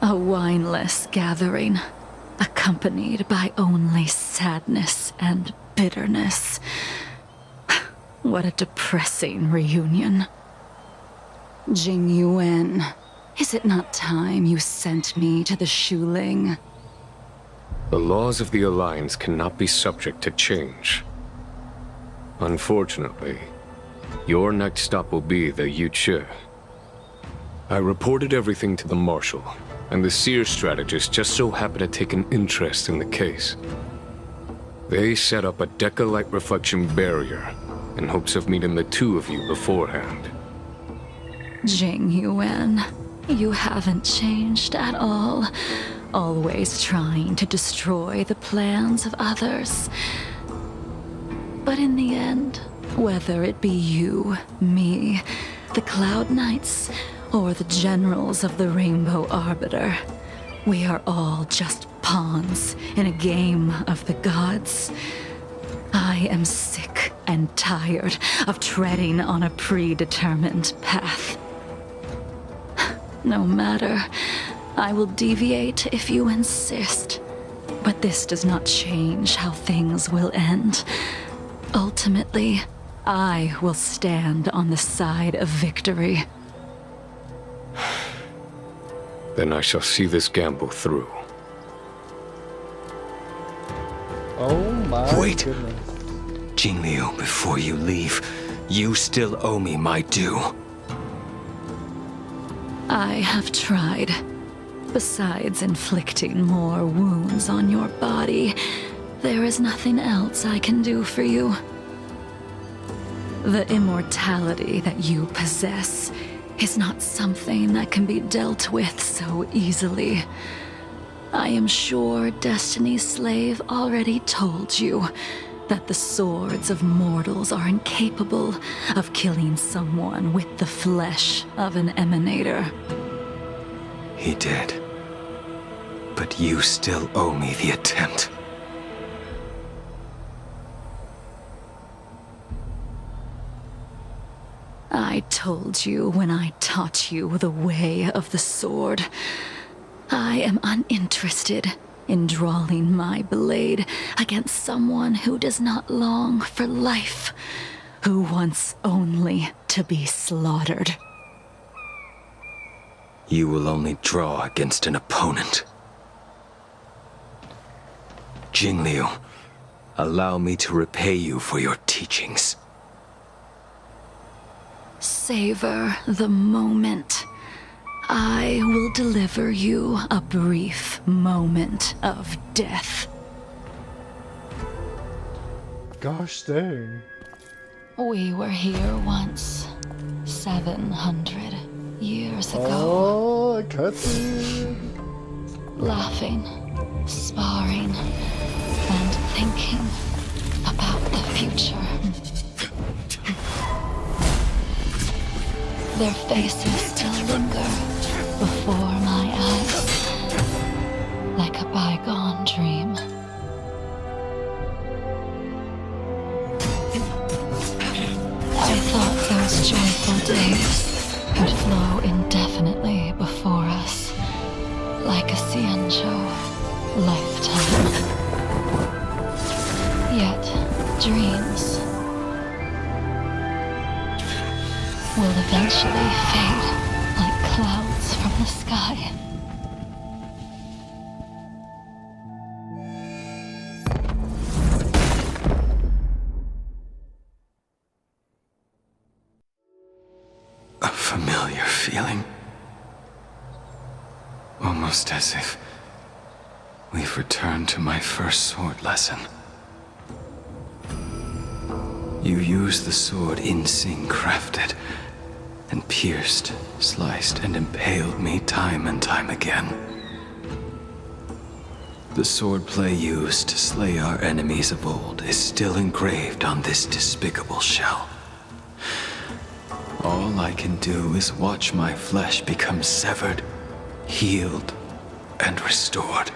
A wineless gathering, accompanied by only sadness and bitterness. What a depressing reunion. Jing Yuan, is it not time you sent me to the Shuling? The laws of the Alliance cannot be subject to change. Unfortunately, your next stop will be the Yuche. I reported everything to the Marshal, and the Seer strategist just so happened to take an interest in the case. They set up a Deca-light reflection barrier in hopes of meeting the two of you beforehand. Jing Yuan, you haven't changed at all. Always trying to destroy the plans of others. But in the end, whether it be you, me, the Cloud Knights, or the generals of the Rainbow Arbiter, we are all just pawns in a game of the gods. I am sick and tired of treading on a predetermined path. No matter, I will deviate if you insist, but this does not change how things will end. Ultimately, I will stand on the side of victory. Then I shall see this gamble through. Oh my Wait. goodness. Jingliu, before you leave, you still owe me my due. I have tried. Besides inflicting more wounds on your body, there is nothing else I can do for you. The immortality that you possess is not something that can be dealt with so easily. I am sure Destiny's Slave already told you that the swords of mortals are incapable of killing someone with the flesh of an emanator. He did. But you still owe me the attempt. I told you when I taught you the way of the sword. I am uninterested in drawing my blade against someone who does not long for life, who wants only to be slaughtered. You will only draw against an opponent. Jingliu, allow me to repay you for your teachings. Savor the moment. I will deliver you a brief moment of death. Gosh dang. We were here once, 700 years ago. Oh, a cutscene. Laughing, sparring, and thinking about the future. Their faces still linger before my eyes, like a bygone dream. I thought those joyful days could flow indefinitely before us, like a Cienjo lifetime. Yet, dreams will eventually fade like clouds from the sky. A familiar feeling. Almost as if we've returned to my first sword lesson. You used the sword Insing crafted, and pierced, sliced, and impaled me time and time again. The swordplay used to slay our enemies of old is still engraved on this despicable shell. All I can do is watch my flesh become severed, healed, and restored.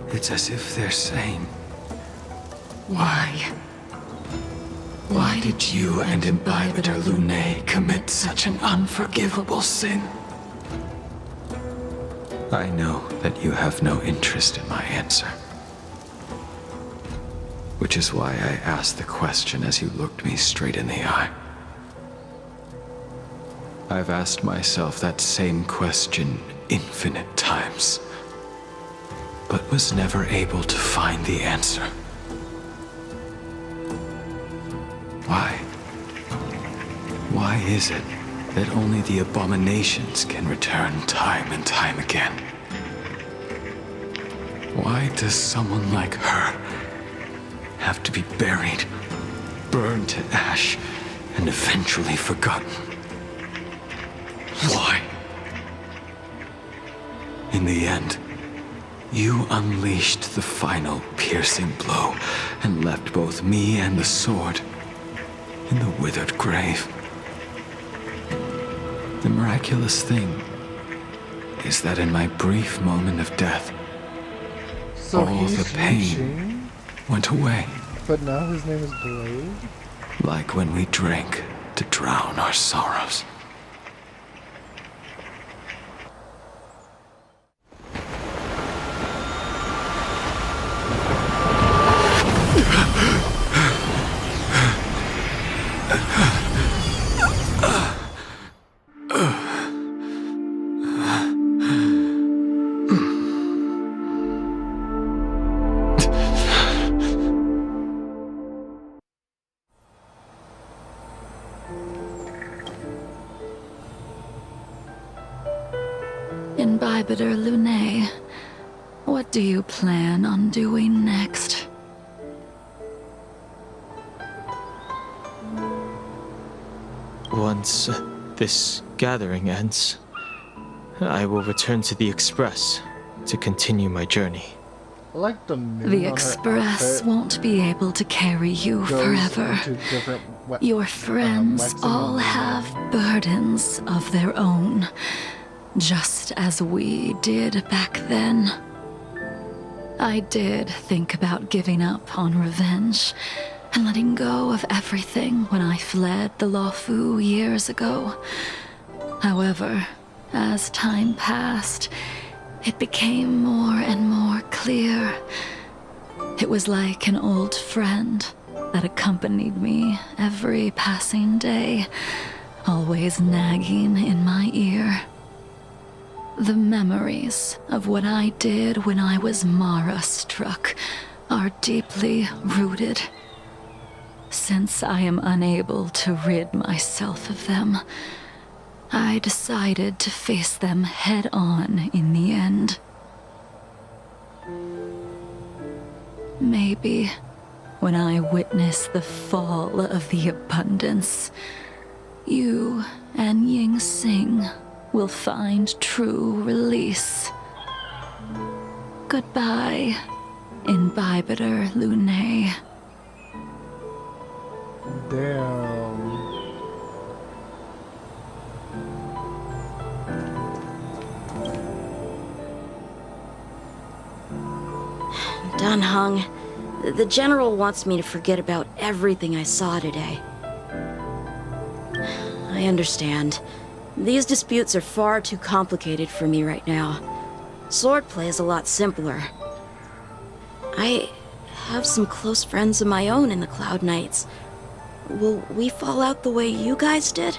It's as if they're saying, why? Why did you and Imbibitor Lunae commit such an unforgivable sin? I know that you have no interest in my answer. Which is why I asked the question as you looked me straight in the eye. I've asked myself that same question infinite times, but was never able to find the answer. Why? Why is it that only the abominations can return time and time again? Why does someone like her have to be buried, burned to ash, and eventually forgotten? Why? In the end, you unleashed the final piercing blow and left both me and the sword in the withered grave. The miraculous thing is that in my brief moment of death, So all the pain went away. But now his name is Blade? Like when we drank to drown our sorrows. Imbibitor Lunae, what do you plan on doing next? Once this gathering ends, I will return to the Express to continue my journey. I like the moon The on her Express outfit. won't be able to carry you Goes forever. into different Your friends waxing all on the have burdens of their own, just as we did back then. I did think about giving up on revenge and letting go of everything when I fled the Luofu years ago. However, as time passed, it became more and more clear. It was like an old friend that accompanied me every passing day, always nagging in my ear. The memories of what I did when I was Mara-struck are deeply rooted. Since I am unable to rid myself of them, I decided to face them head-on in the end. Maybe when I witness the fall of the abundance, you and Ying Sing will find true release. Goodbye, imbibitor, Lune. Damn. Dun Hung, the General wants me to forget about everything I saw today. I understand. These disputes are far too complicated for me right now. Swordplay is a lot simpler. I have some close friends of my own in the Cloud Knights. Will we fall out the way you guys did?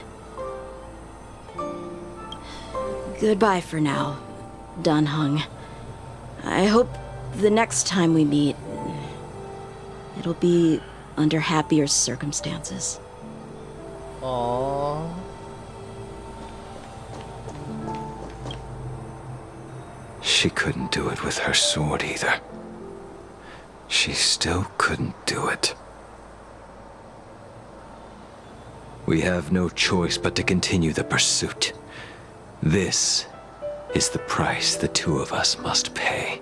Goodbye for now, Dun Hung. I hope the next time we meet, it'll be under happier circumstances. Aww. She couldn't do it with her sword either. She still couldn't do it. We have no choice but to continue the pursuit. This is the price the two of us must pay.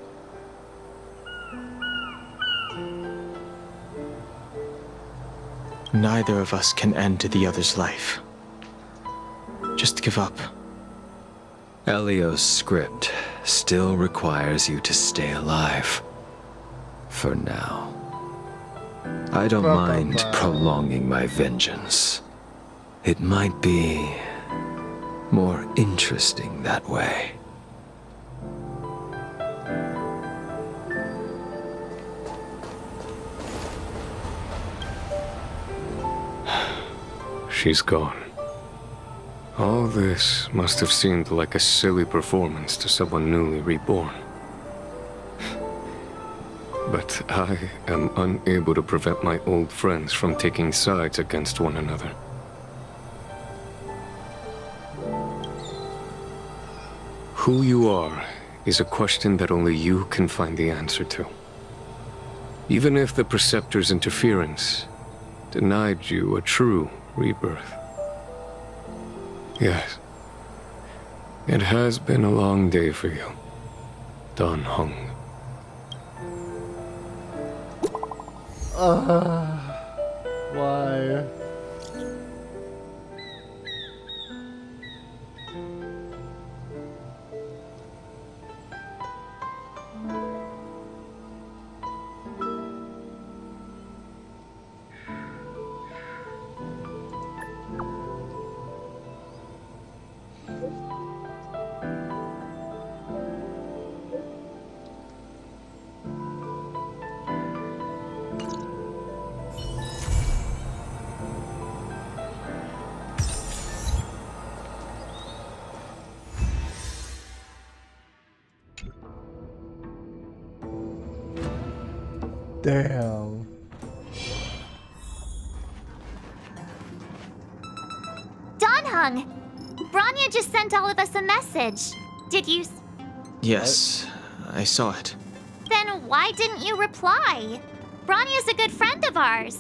Neither of us can end the other's life. Just give up. Elio's script still requires you to stay alive. For now. I don't mind prolonging my vengeance. It might be more interesting that way. She's gone. All this must have seemed like a silly performance to someone newly reborn. But I am unable to prevent my old friends from taking sides against one another. Who you are is a question that only you can find the answer to. Even if the Preceptor's interference denied you a true rebirth. Yes. It has been a long day for you, Dun Hung. Why? Damn. Donhung! Bronya just sent all of us a message. Did you... Yes, I saw it. Then why didn't you reply? Bronya's a good friend of ours.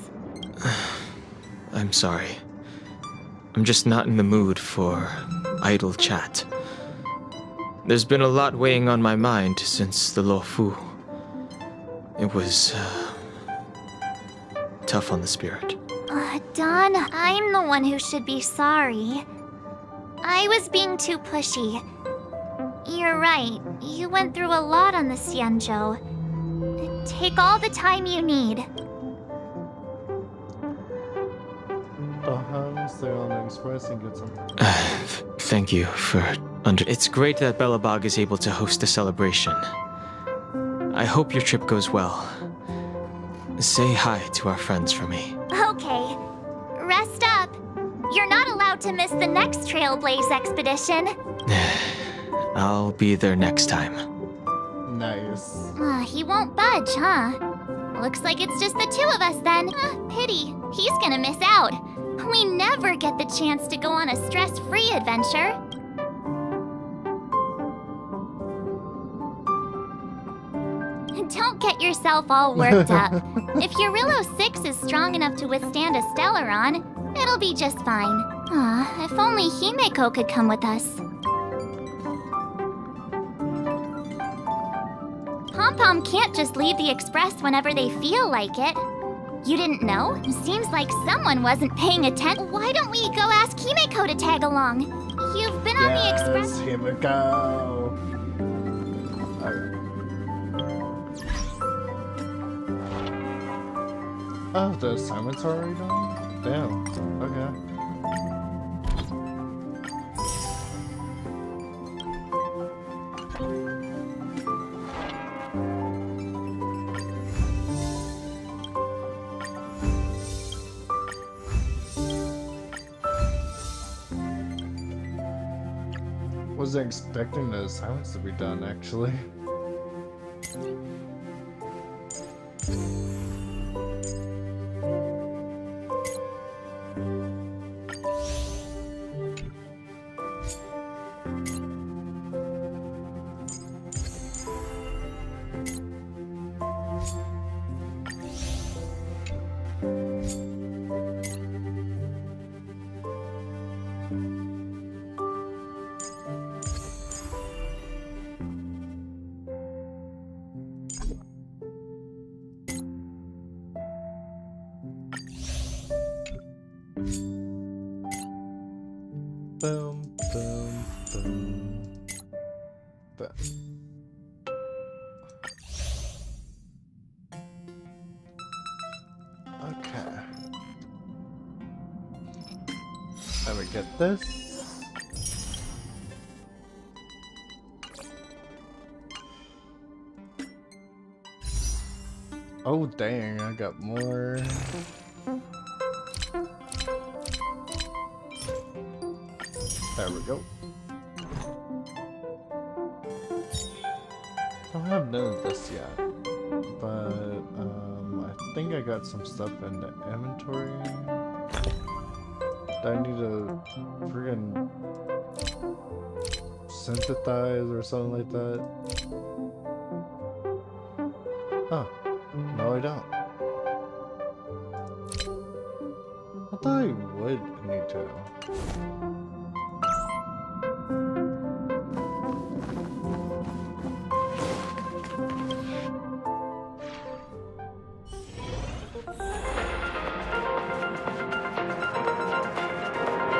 I'm sorry. I'm just not in the mood for idle chat. There's been a lot weighing on my mind since the Luofu. It was tough on the spirit. Don, I'm the one who should be sorry. I was being too pushy. You're right. You went through a lot on the Xianzhou. Take all the time you need. Stay on the express and get some. Thank you for It's great that Belobog is able to host a celebration. I hope your trip goes well. Say hi to our friends for me. Okay. Rest up. You're not allowed to miss the next Trailblaze expedition. I'll be there next time. Nice. He won't budge, huh? Looks like it's just the two of us then. Pity. He's gonna miss out. We never get the chance to go on a stress-free adventure. Don't get yourself all worked up. If Urilo 6 is strong enough to withstand a Stellaron, it'll be just fine. If only Himeko could come with us. Pom Pom can't just leave the Express whenever they feel like it. You didn't know? Seems like someone wasn't paying attention. Why don't we go ask Himeko to tag along? You've been on the Express. Yes, Himeko. Oh, the assignment's already done? Damn. Okay. Wasn't expecting the assignments to be done, actually. Boom, boom, boom. Boom. Okay. Let me get this. Oh dang, I got more. There we go. Don't have none of this yet, but I think I got some stuff in the inventory that I need to friggin' synthesize or something like that. Oh, no I don't. I thought I would need to.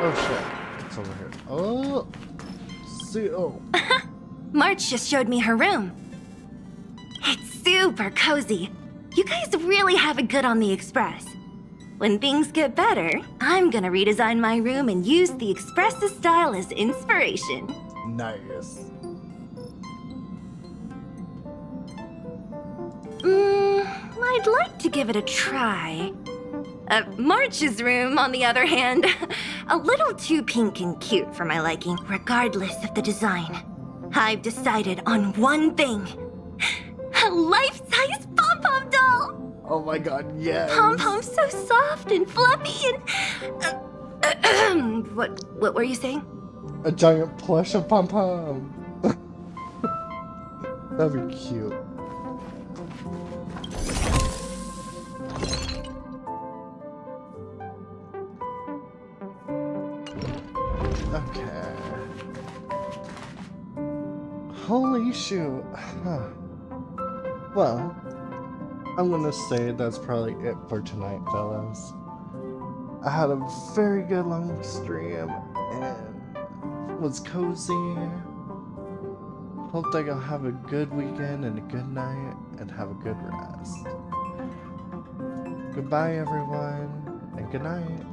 Oh shit, it's over here. Oh, see, oh. March just showed me her room. It's super cozy. You guys really have it good on the Express. When things get better, I'm gonna redesign my room and use the Express's style as inspiration. Nice. I'd like to give it a try. March's room, on the other hand, a little too pink and cute for my liking, regardless of the design. I've decided on one thing. A life-size pom-pom doll! Oh my god, yes! Pom-pom's so soft and fluffy and... What were you saying? A giant plush of pom-pom! That'd be cute. Okay. Holy shoot. Huh. Well, I'm gonna say that's probably it for tonight, fellas. I had a very good long stream and was cozy. Hope that y'all have a good weekend and a good night and have a good rest. Goodbye everyone and good night.